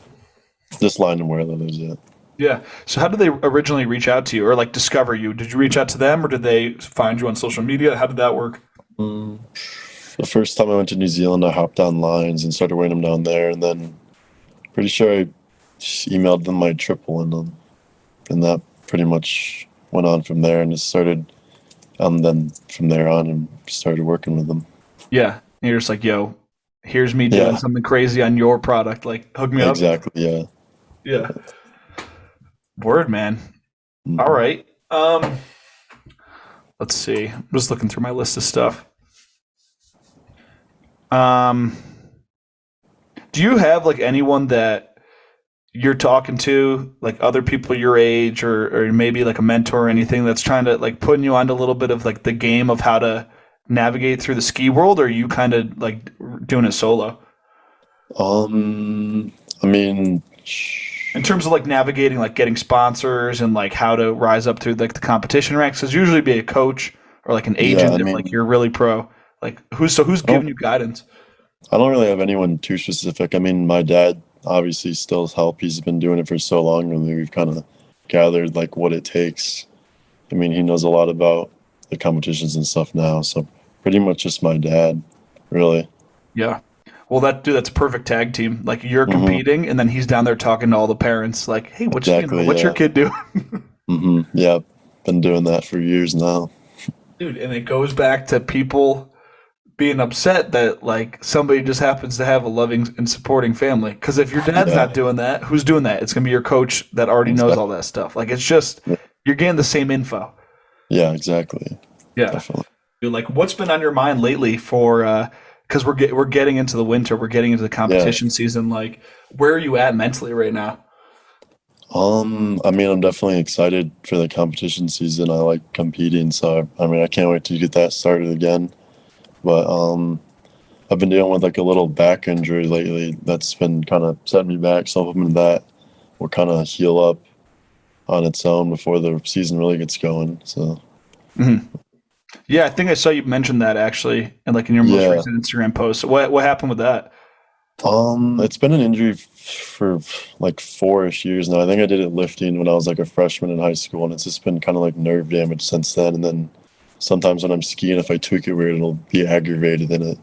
this line and wear leathers. Yeah. Yeah. So how did they originally reach out to you or like discover you? Did you reach out to them or did they find you on social media? How did that work? Mm. The first time I went to New Zealand, I hopped on lines and started wearing them down there, and then pretty sure I just emailed them my triple in them, and that pretty much went on from there, and just started. Then from there on, and started working with them. Yeah. And you're just like, yo, here's me doing Yeah, something crazy on your product. Like, hook me up. exactly. Yeah. Yeah. Word, man. All Hmm. right. Let's see. I'm just looking through my list of stuff. Um, do you have like anyone that you're talking to, like other people your age, or maybe like a mentor or anything that's trying to like putting you onto a little bit of like the game of how to navigate through the ski world, or are you kind of like doing it solo I mean, in terms of like navigating, like getting sponsors and like how to rise up through like the competition ranks? Because usually be a coach or like an yeah. I agent if like mean, you're really pro. Like who's I giving don't, you guidance? I don't really have anyone too specific. I mean, my dad obviously still help. He's been doing it for so long, and we've kind of gathered like what it takes. I mean, he knows a lot about the competitions and stuff now, so pretty much just my dad, really. Yeah. Well, that's a perfect tag team. Like you're Hmm. competing, and then he's down there talking to all the parents, like, "Hey, Exactly. what's your Yeah. kid doing, Yeah. Been doing that for years now. dude?" And it goes back to people being upset that like somebody just happens to have a loving and supporting family. Because if your dad's Yeah. not doing that, who's doing that? It's gonna be your coach that already knows all Exactly. that stuff. Like it's just you're getting the same info. Yeah. Exactly. Yeah. Definitely. Dude, like, what's been on your mind lately for? Because we're getting into the winter, we're getting into the Yeah. competition season. Like, where are you at mentally right now? I mean, I'm definitely excited for the competition season. I like competing, so I mean, I can't wait to get that started again. But I've been dealing with like a little back injury lately that's been kind of setting me back. So I'm hoping that will kind of heal up on its own before the season really gets going. So Mhm. Yeah, I think I saw you mention that actually, and like in your most yeah, recent Instagram post. What happened with that? it's been an injury for like 4-ish years now. I think I did it lifting when I was like a freshman in high school, and it's just been kind of like nerve damage since then. And then sometimes when I'm skiing, if I tweak it weird, it'll be aggravated and it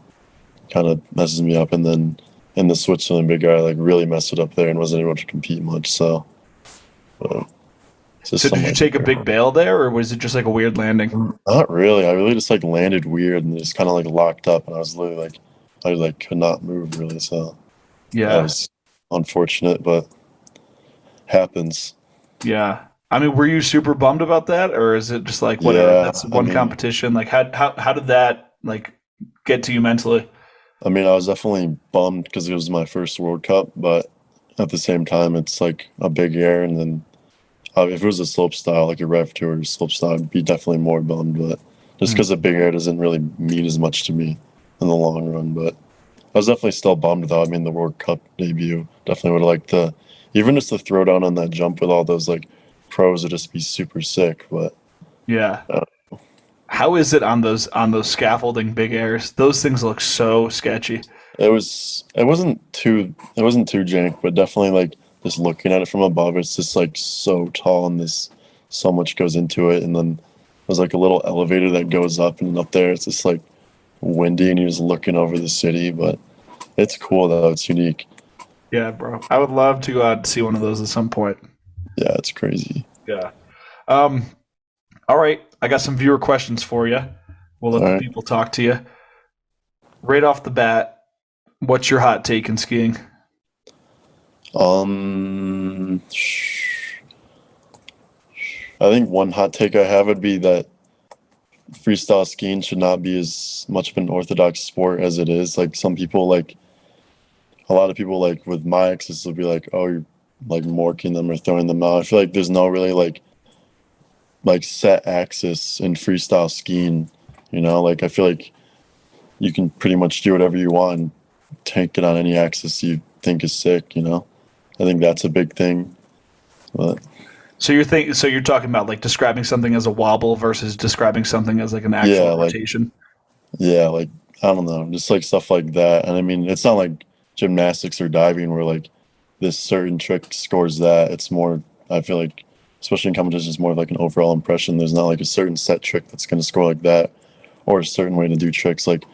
kind of messes me up. And then in the Switzerland big guy, I like really messed it up there and wasn't able to compete much. So it's just So did some you like take a big bail there, or was it just like a weird landing? not really. I really just like landed weird and just kind of like locked up, and I was literally like I like could not move really. So that Yeah, was unfortunate, but happens. yeah. I mean, were you super bummed about that, or is it just like whatever? Yeah, That's one competition. Like, how did that like get to you mentally? I was definitely bummed because it was my first World Cup, but at the same time, it's like a big air, and then if it was a slope style, like a Rev Tour slope style, I'd be definitely more bummed. But just Mhm. because a big air doesn't really mean as much to me in the long run. But I was definitely still bummed though. I mean, the World Cup debut definitely would have liked to, even just the throwdown on that jump with all those like pros would just be super sick. But Yeah. uh, How is it on those scaffolding big airs? Those things look so sketchy. it wasn't too jank, but definitely like just looking at it from above, it's just like so tall and this so much goes into it, and then there's like a little elevator that goes up, and up there it's just like windy and you're just looking over the city, but it's cool though, it's unique. Yeah, bro. I would love to go out to see one of those at some point. Yeah, it's crazy. Yeah. Um, all right. I got some viewer questions for you. We'll All let the right. people talk to you. Right off the bat, what's your hot take in skiing? Um, I think one hot take I have would be that freestyle skiing should not be as much of an orthodox sport as it is. Like some people, like a lot of people, like with my exes, will be like, "Oh, you're like morking them or throwing them out." I feel like there's no really like set axis in freestyle skiing. You know, like I feel like you can pretty much do whatever you want and tank it on any axis you think is sick. You know, I think that's a big thing. But So you're talking about like describing something as a wobble versus describing something as like an actual yeah, like rotation. yeah, like I don't know, just like stuff like that. And I mean, it's not like gymnastics or diving where like this certain trick scores that. It's more, I feel like, especially in competitions, it's more of like an overall impression. There's not like a certain set trick that's going to score like that, or a certain way to do tricks. Like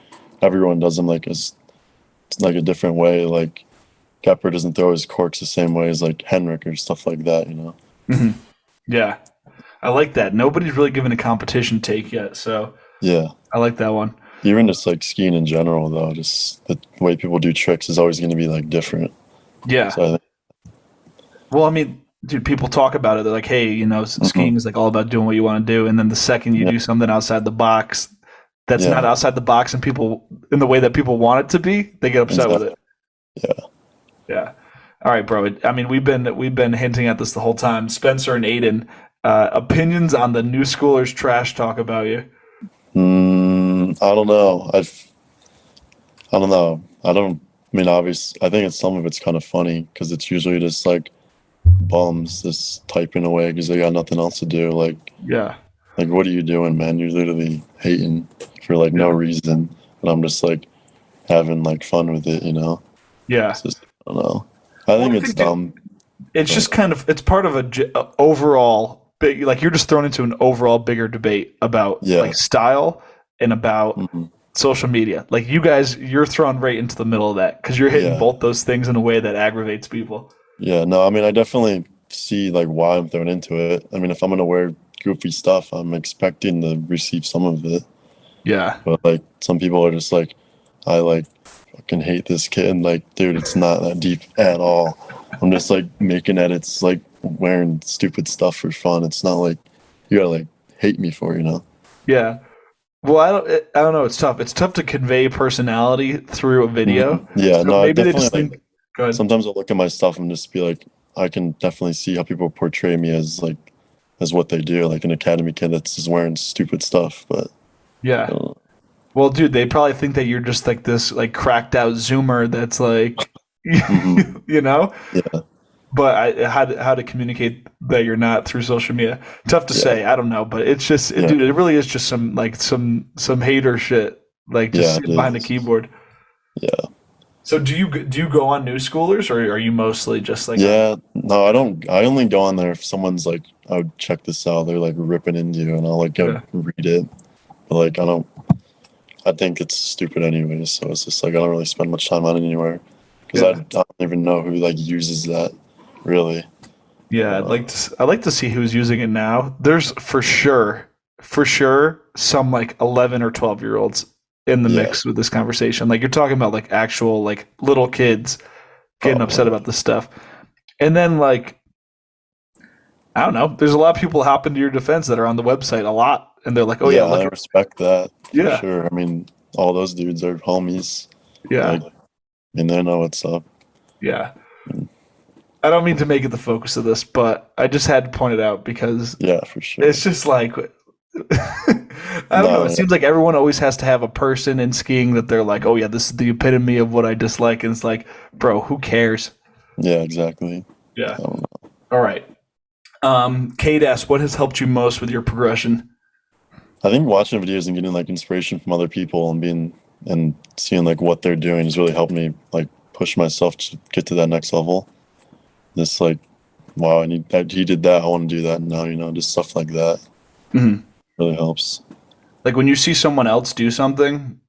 everyone does them like as like a different way. Like Kepper doesn't throw his corks the same way as like Henrik or stuff like that. You know? Yeah, I like that. Nobody's really given a competition take yet, so Yeah. I like that one. Even just like skiing in general, though, just the way people do tricks is always going to be like different. Yeah. So I think, Well, I mean, dude, people talk about it. They're like, hey, skiing mhm. is like all about doing what you want to do, and then the second you Yeah, do something outside the box, that's not yeah, outside the box, and people in the way that people want it to be, they get upset with exactly. it. Yeah. Yeah. All right, bro. I mean, we've been hinting at this the whole time. Spencer and Aiden, opinions on the new schoolers trash talk about you. I don't know. I don't know. I don't. I mean, obviously, I think it's some of it's kind of funny because it's usually just like bums just typing away because they got nothing else to do. Yeah. Like, what are you doing, man? You're literally hating for like no Yeah. reason, and I'm just like having like fun with it, you know? Yeah. It's just I don't know. I Well, think I it's think, dude, dumb, it's but just kind of it's part of a overall big like you're just thrown into an overall bigger debate about yeah. like style and about Hmm. social media. Like you guys, you're thrown right into the middle of that because you're hitting Yeah. both those things in a way that aggravates people. Yeah. No, I mean, I definitely see like why I'm thrown into it. I mean, if I'm gonna wear goofy stuff, I'm expecting to receive some of it. Yeah. But like some people are just like, I like fucking hate this kid. Like, dude, it's not that deep at all. I'm just like making edits, like wearing stupid stuff for fun. It's not like you gotta like hate me for, you know? Yeah. Well, I don't know. It's tough. It's tough to convey personality through a video. Yeah, So no, I maybe they definitely just like think, go ahead. sometimes I'll look at my stuff and just be like, I can definitely see how people portray me as like as what they do, like an academy kid that's just wearing stupid stuff. But I Yeah. don't know. Well, dude, they probably think that you're just like this like cracked out Zoomer that's like, Hmm. you know. Yeah, But how to communicate that you're not through social media? Tough to yeah, say. I don't know, but it's just, yeah, dude. It really is just some like some hater shit. Like just yeah, sitting it behind the is. keyboard. Yeah. So do you go on new schoolers or are you mostly just like on? Yeah, no, I don't. I only go on there if someone's like, "Oh, check this out." They're like ripping into you, and I'll like go Yeah, read it. But like, I don't. I think it's stupid anyways. So it's just like I don't really spend much time on it anywhere because I yeah, don't even know who like uses that really. yeah. I'd like to see who's using it now. There's for sure, some like 11 or 12 year olds in the Yeah. mix with this conversation. Like you're talking about like actual like little kids getting Oh upset wow. about this stuff. And then like I don't know, there's a lot of people hopping to your defense that are on the website a lot and they're like, "Oh yeah, Yeah, I look at respect that for yeah. sure. I mean, all those dudes are homies. Yeah. Like, and they know what's up. Yeah. I don't mean to make it the focus of this, but I just had to point it out because Yeah, for sure. it's just like I don't know. It No, seems like everyone always has to have a person in skiing that they're like, "Oh yeah, this is the epitome of what I dislike." And it's like, bro, who cares? yeah, exactly. Yeah. I don't know. All right. Kate asks, what has helped you most with your progression? I think watching videos and getting like inspiration from other people and being and seeing like what they're doing has really helped me like push myself to get to that next level. Just like, wow, I need that he did that, I want to do that now, you know, just stuff like that Mhm. really helps. Like when you see someone else do something,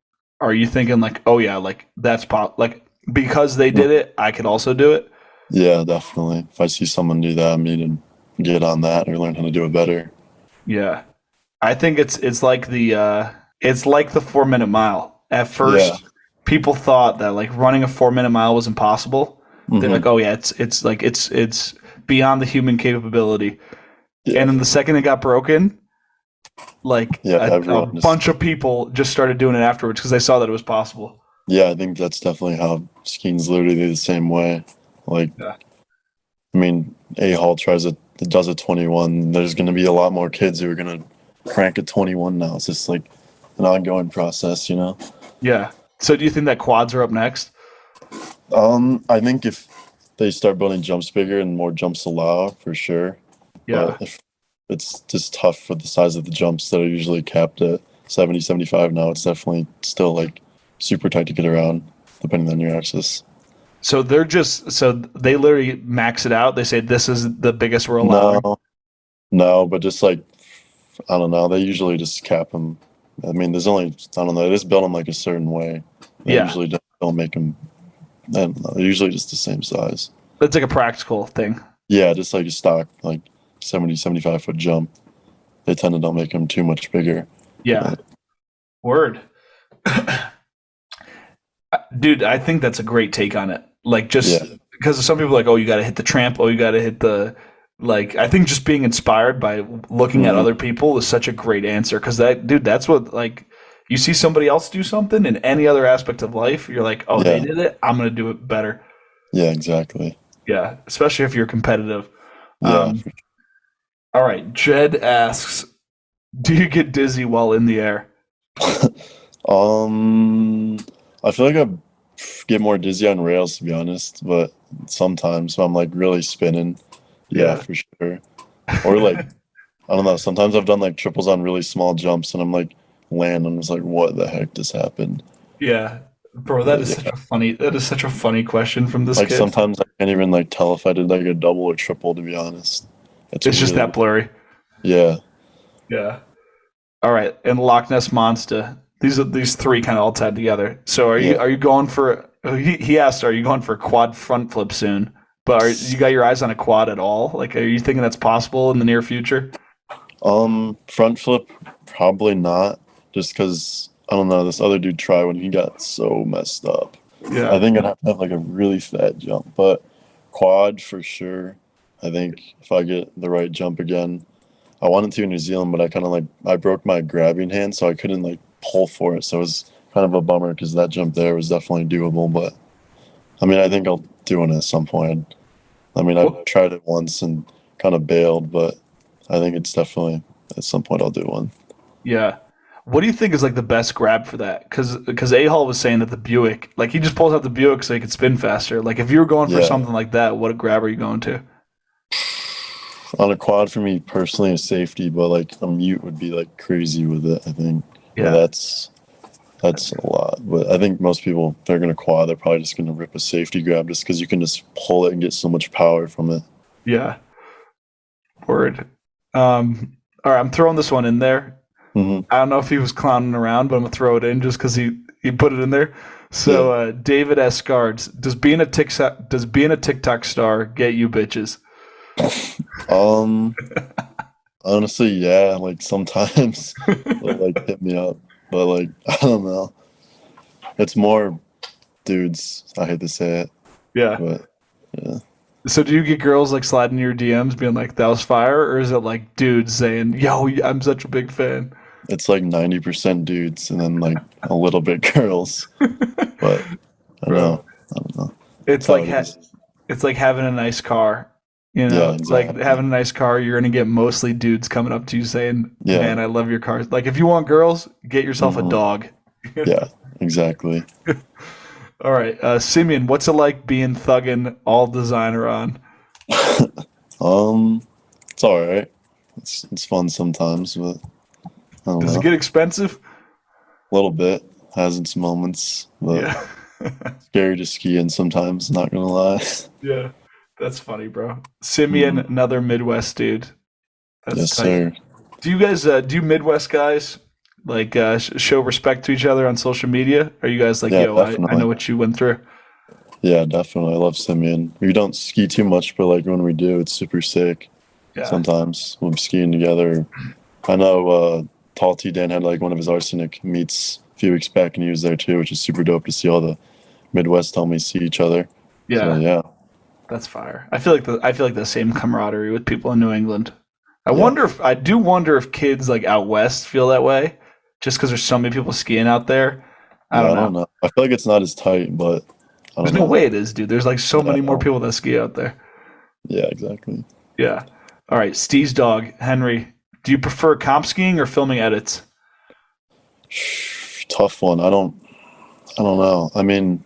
are you thinking like, "Oh yeah, like that's pop like because they did it, I could also do it. Yeah, definitely. If I see someone do that, I need to get on that or learn how to do it better. Yeah. I think it's like the 4 minute mile. At Yeah. first, people thought that like running a 4 minute mile was impossible. They're Hmm. like, oh yeah, it's beyond the human capability. Yeah. And then the second it got broken, like Yeah. a Everyone just, bunch of people just started doing it afterwards because they saw that it was possible. yeah, I think that's definitely how skiing's literally the same way. Like, Yeah. I mean, A Hall does a 21. There's going to be a lot more kids who are going to crank a 21 now. It's just like an ongoing process, you know? Yeah. So do you think that quads are up next? I think if they start building jumps bigger and more jumps allow, for sure. Yeah. But if it's just tough for the size of the jumps that are usually capped at 70, 75 now, it's definitely still like super tight to get around, depending on your access. So they literally max it out. They say this is the biggest we're allowing. No, no, but just like, I don't know, they usually just cap them. I mean, there's only, I don't know, they just build them like a certain way. They Yeah. usually don't make them, I don't know, they're usually just the same size. That's like a practical thing. Yeah, just like a stock, like 70, 75 foot jump. They tend to don't make them too much bigger. Yeah. Word. Dude, I think that's a great take on it. Like, just Yeah, because some people are like, oh, you got to hit the tramp. Oh, you got to hit the. Like, I think just being inspired by looking at hmm, other people is such a great answer. Because dude, that's what, like, you see somebody else do something in any other aspect of life, you're like, oh, they yeah, did it. I'm going to do it better. yeah, exactly. Yeah. Especially if you're competitive. Yeah. Um, all right. Jed asks, do you get dizzy while in the air? Um, I feel like I get more dizzy on rails, to be honest, but sometimes when I'm like really spinning, yeah, Yeah. for sure. Or like, I don't know, sometimes I've done like triples on really small jumps and I'm like land and it's like, what the heck just happened? Yeah. Bro, But yeah, that is such a funny question from this like kid. sometimes I can't even like tell if I did like a double or triple, to be honest. It's It's just that weird. blurry. Yeah. Yeah. All right. And Loch Ness Monster. These three kind of all tied together. So Yeah. are you going for he asked, are you going for a quad front flip soon? But you got your eyes on a quad at all? Like, are you thinking that's possible in the near future? Front flip, probably not, just because I don't know, this other dude tried when he got so messed up. I Yeah. think I'd have to have like a really fat jump, but quad for sure. I think if I get the right jump again, I wanted to in New Zealand, but I kind of like I broke my grabbing hand, so I couldn't like pull for it. So it was kind of a bummer because that jump there was definitely doable. But I mean, I think I'll do it at some point. I mean, I Well, tried it once and kind of bailed, but I think it's definitely at some point I'll do one. yeah. What do you think is like the best grab for that? Because A Hall was saying that the Buick, like he just pulls out the Buick so he could spin faster. Like if you were going for Yeah, something like that, what grab are you going to? on a quad for me personally is safety, but like a mute would be like crazy with it. I think, but Yeah. that's a lot. But I think most people, if they're gonna quad, they're probably just gonna rip a safety grab just because you can just pull it and get so much power from it. Yeah. Word. All right, I'm throwing this one in there. Hmm. I don't know if he was clowning around, but I'm gonna throw it in just because he put it in there. Yeah. So David S. Cards, does being a TikTok star get you bitches? Um. Honestly, yeah. Like sometimes they'll like hit me up, but like I don't know. It's more dudes. I hate to say it, Yeah. but yeah. So do you get girls like sliding your DMs being like that was fire, or is it like dudes saying, "Yo, I'm such a big fan"? It's like 90% dudes and then like a little bit girls. But I don't Bro, know. I don't know. That's it's how like it is. it's like having a nice car. You Yeah, know, like exactly. having a nice car, you're gonna get mostly dudes coming up to you saying, Yeah. "Man, I love your car." Like if you want girls, get yourself a Hmm. dog. Yeah, exactly. All right, Simeon, what's it like being thugging all designer on? Um, it's all right. It's fun sometimes, but I don't Does it know. get expensive? A little bit has its moments, but Yeah, scary to ski in sometimes, not gonna lie. yeah, that's funny, bro. Simeon, Hmm. another Midwest dude. That's Yes, tight. sir. Do you guys, do you Midwest guys like show respect to each other on social media? Are you guys like, Yeah, yo, I know definitely. what you went through? Yeah, definitely. I love Simeon. We don't ski too much, but like when we do, it's super sick. Yeah. Sometimes when we're skiing together. I know Tall T Dan had like one of his arsenic meets a few weeks back, and he was there too, which is super dope to see all the Midwest homies see each other. So Yeah. yeah, That's fire. I feel like the same camaraderie with people in New England. yeah, I do wonder if kids like out west feel that way, just because there's so many people skiing out there. I yeah. don't I know. don't know. I feel like it's not as tight, but I There's don't no know. way it is, dude. There's like so Yeah, many more no. people that ski out there. Yeah, exactly. Yeah. All right, Steve's dog, Henry. Do you prefer comp skiing or filming edits? Tough one. I don't know. I mean,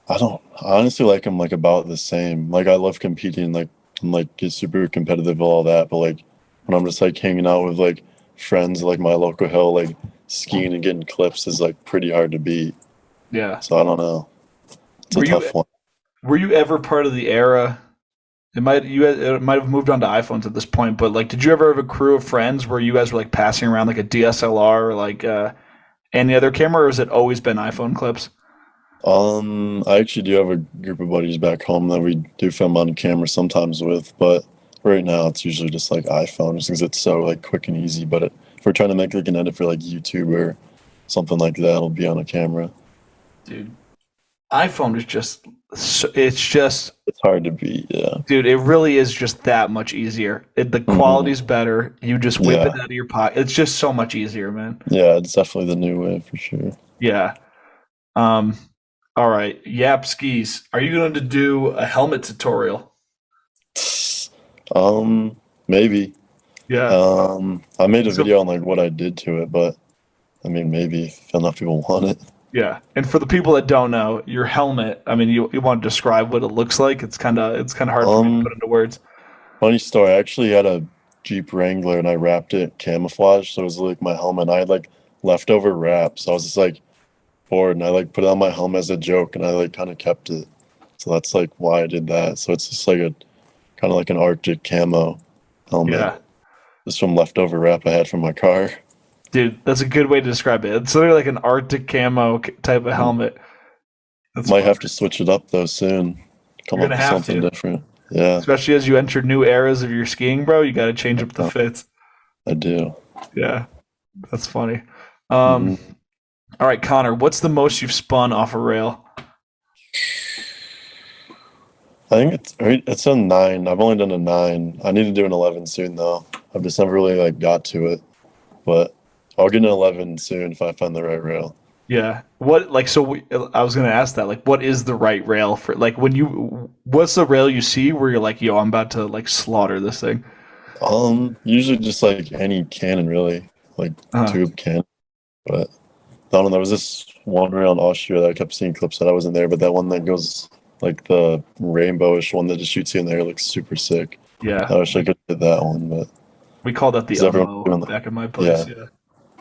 I honestly like them like about the same. Like I love competing, like I'm like get super competitive, all that. But like when I'm just like hanging out with like friends, like my local hill, like skiing and getting clips is like pretty hard to beat. Yeah. So I don't know. It's a Were you tough one. were you ever part of the era? It might have moved on to iPhones at this point, but like, did you ever have a crew of friends where you guys were like passing around like a DSLR or like any other camera, or has it always been iPhone clips? I actually do have a group of buddies back home that we do film on camera sometimes with, but right now it's usually just like iPhone, just because it's so like quick and easy. But if we're trying to make like an edit for like YouTube or something like that, it'll be on a camera. Dude, iPhone is it's just It's hard to beat. Yeah. dude, it really is just that much easier. The Hmm. quality's better. You just whip it Yeah. out of your pocket. It's just so much easier, man. Yeah. It's definitely the new way for sure. Yeah. Um. All right. Yap skis. Are you going to do a helmet tutorial? Maybe. Yeah. I made a So video on like what I did to it, but I mean, maybe if enough people want it. yeah. And for the people that don't know, your helmet. I mean, you want to describe what it looks like? It's kind of hard for me to put Um, into words. Funny story. I actually had a Jeep Wrangler and I wrapped it camouflage, so it was like my helmet. I had like leftover wrap, so I was just like bored, and I like put it on my helmet as a joke, and I like kind of kept it. So that's like why I did that. So it's just like a kind of like an Arctic camo helmet, Yeah. just from leftover wrap I had from my car. Dude, that's a good way to describe it. It's literally like an Arctic camo type of Mm. helmet. That's Might fun. have to switch it up though soon. Come You're up gonna with have something to, different. Yeah, especially as you enter new eras of your skiing, bro. You got to change up the fits. I do. Yeah, that's funny. Um, Hmm. all right, Connor, what's the most you've spun off a rail? I think it's a 9. I've only done a 9. I need to do an 11 soon though. I've just never really like got to it, but I'll get an 11 soon if I find the right rail. Yeah. What like so? I was gonna ask that. Like, what is the right rail for? Like, when you what's the rail you see where you're like, yo, I'm about to like slaughter this thing? Usually just like any cannon really, like Uh, tube cannon. But I don't know. There was this one rail in Austria that I kept seeing clips that I wasn't there, but that one that goes like the rainbowish one that just shoots you in the air looks super sick. yeah, I wish I could hit that one, but we call that the is everyone Elmo doing back in my place. yeah, Yeah,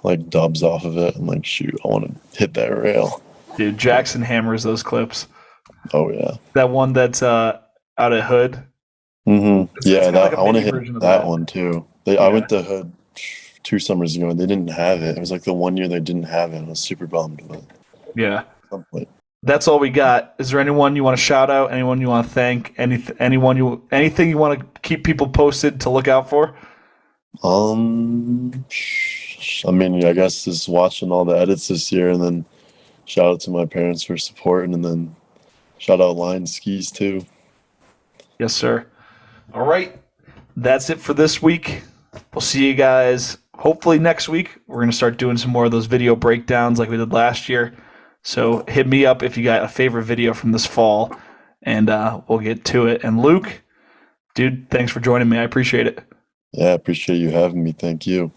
like dubs off of it? I'm like, shoot, I want to hit that rail. dude, Jackson hammers those clips. Oh yeah. That one that's out of Hood. It's Yeah, kind of like that a I want to mini hit version of that that. one too. I Yeah, went to Hood 2 summers ago and they didn't have it. It was like the one year they didn't have it. And I was super bummed, but yeah. some point. That's all we got. Is there anyone you want to shout out? Anyone you want to thank? Anything you want to keep people posted to look out for? I mean, I guess just watching all the edits this year, and then shout out to my parents for supporting, and then shout out Line Skis too. Yes, sir. All right. That's it for this week. We'll see you guys hopefully next week. We're going to start doing some more of those video breakdowns like we did last year. So hit me up if you got a favorite video from this fall, and we'll get to it. And Luke, dude, thanks for joining me. I appreciate it. Yeah, I appreciate you having me. Thank you.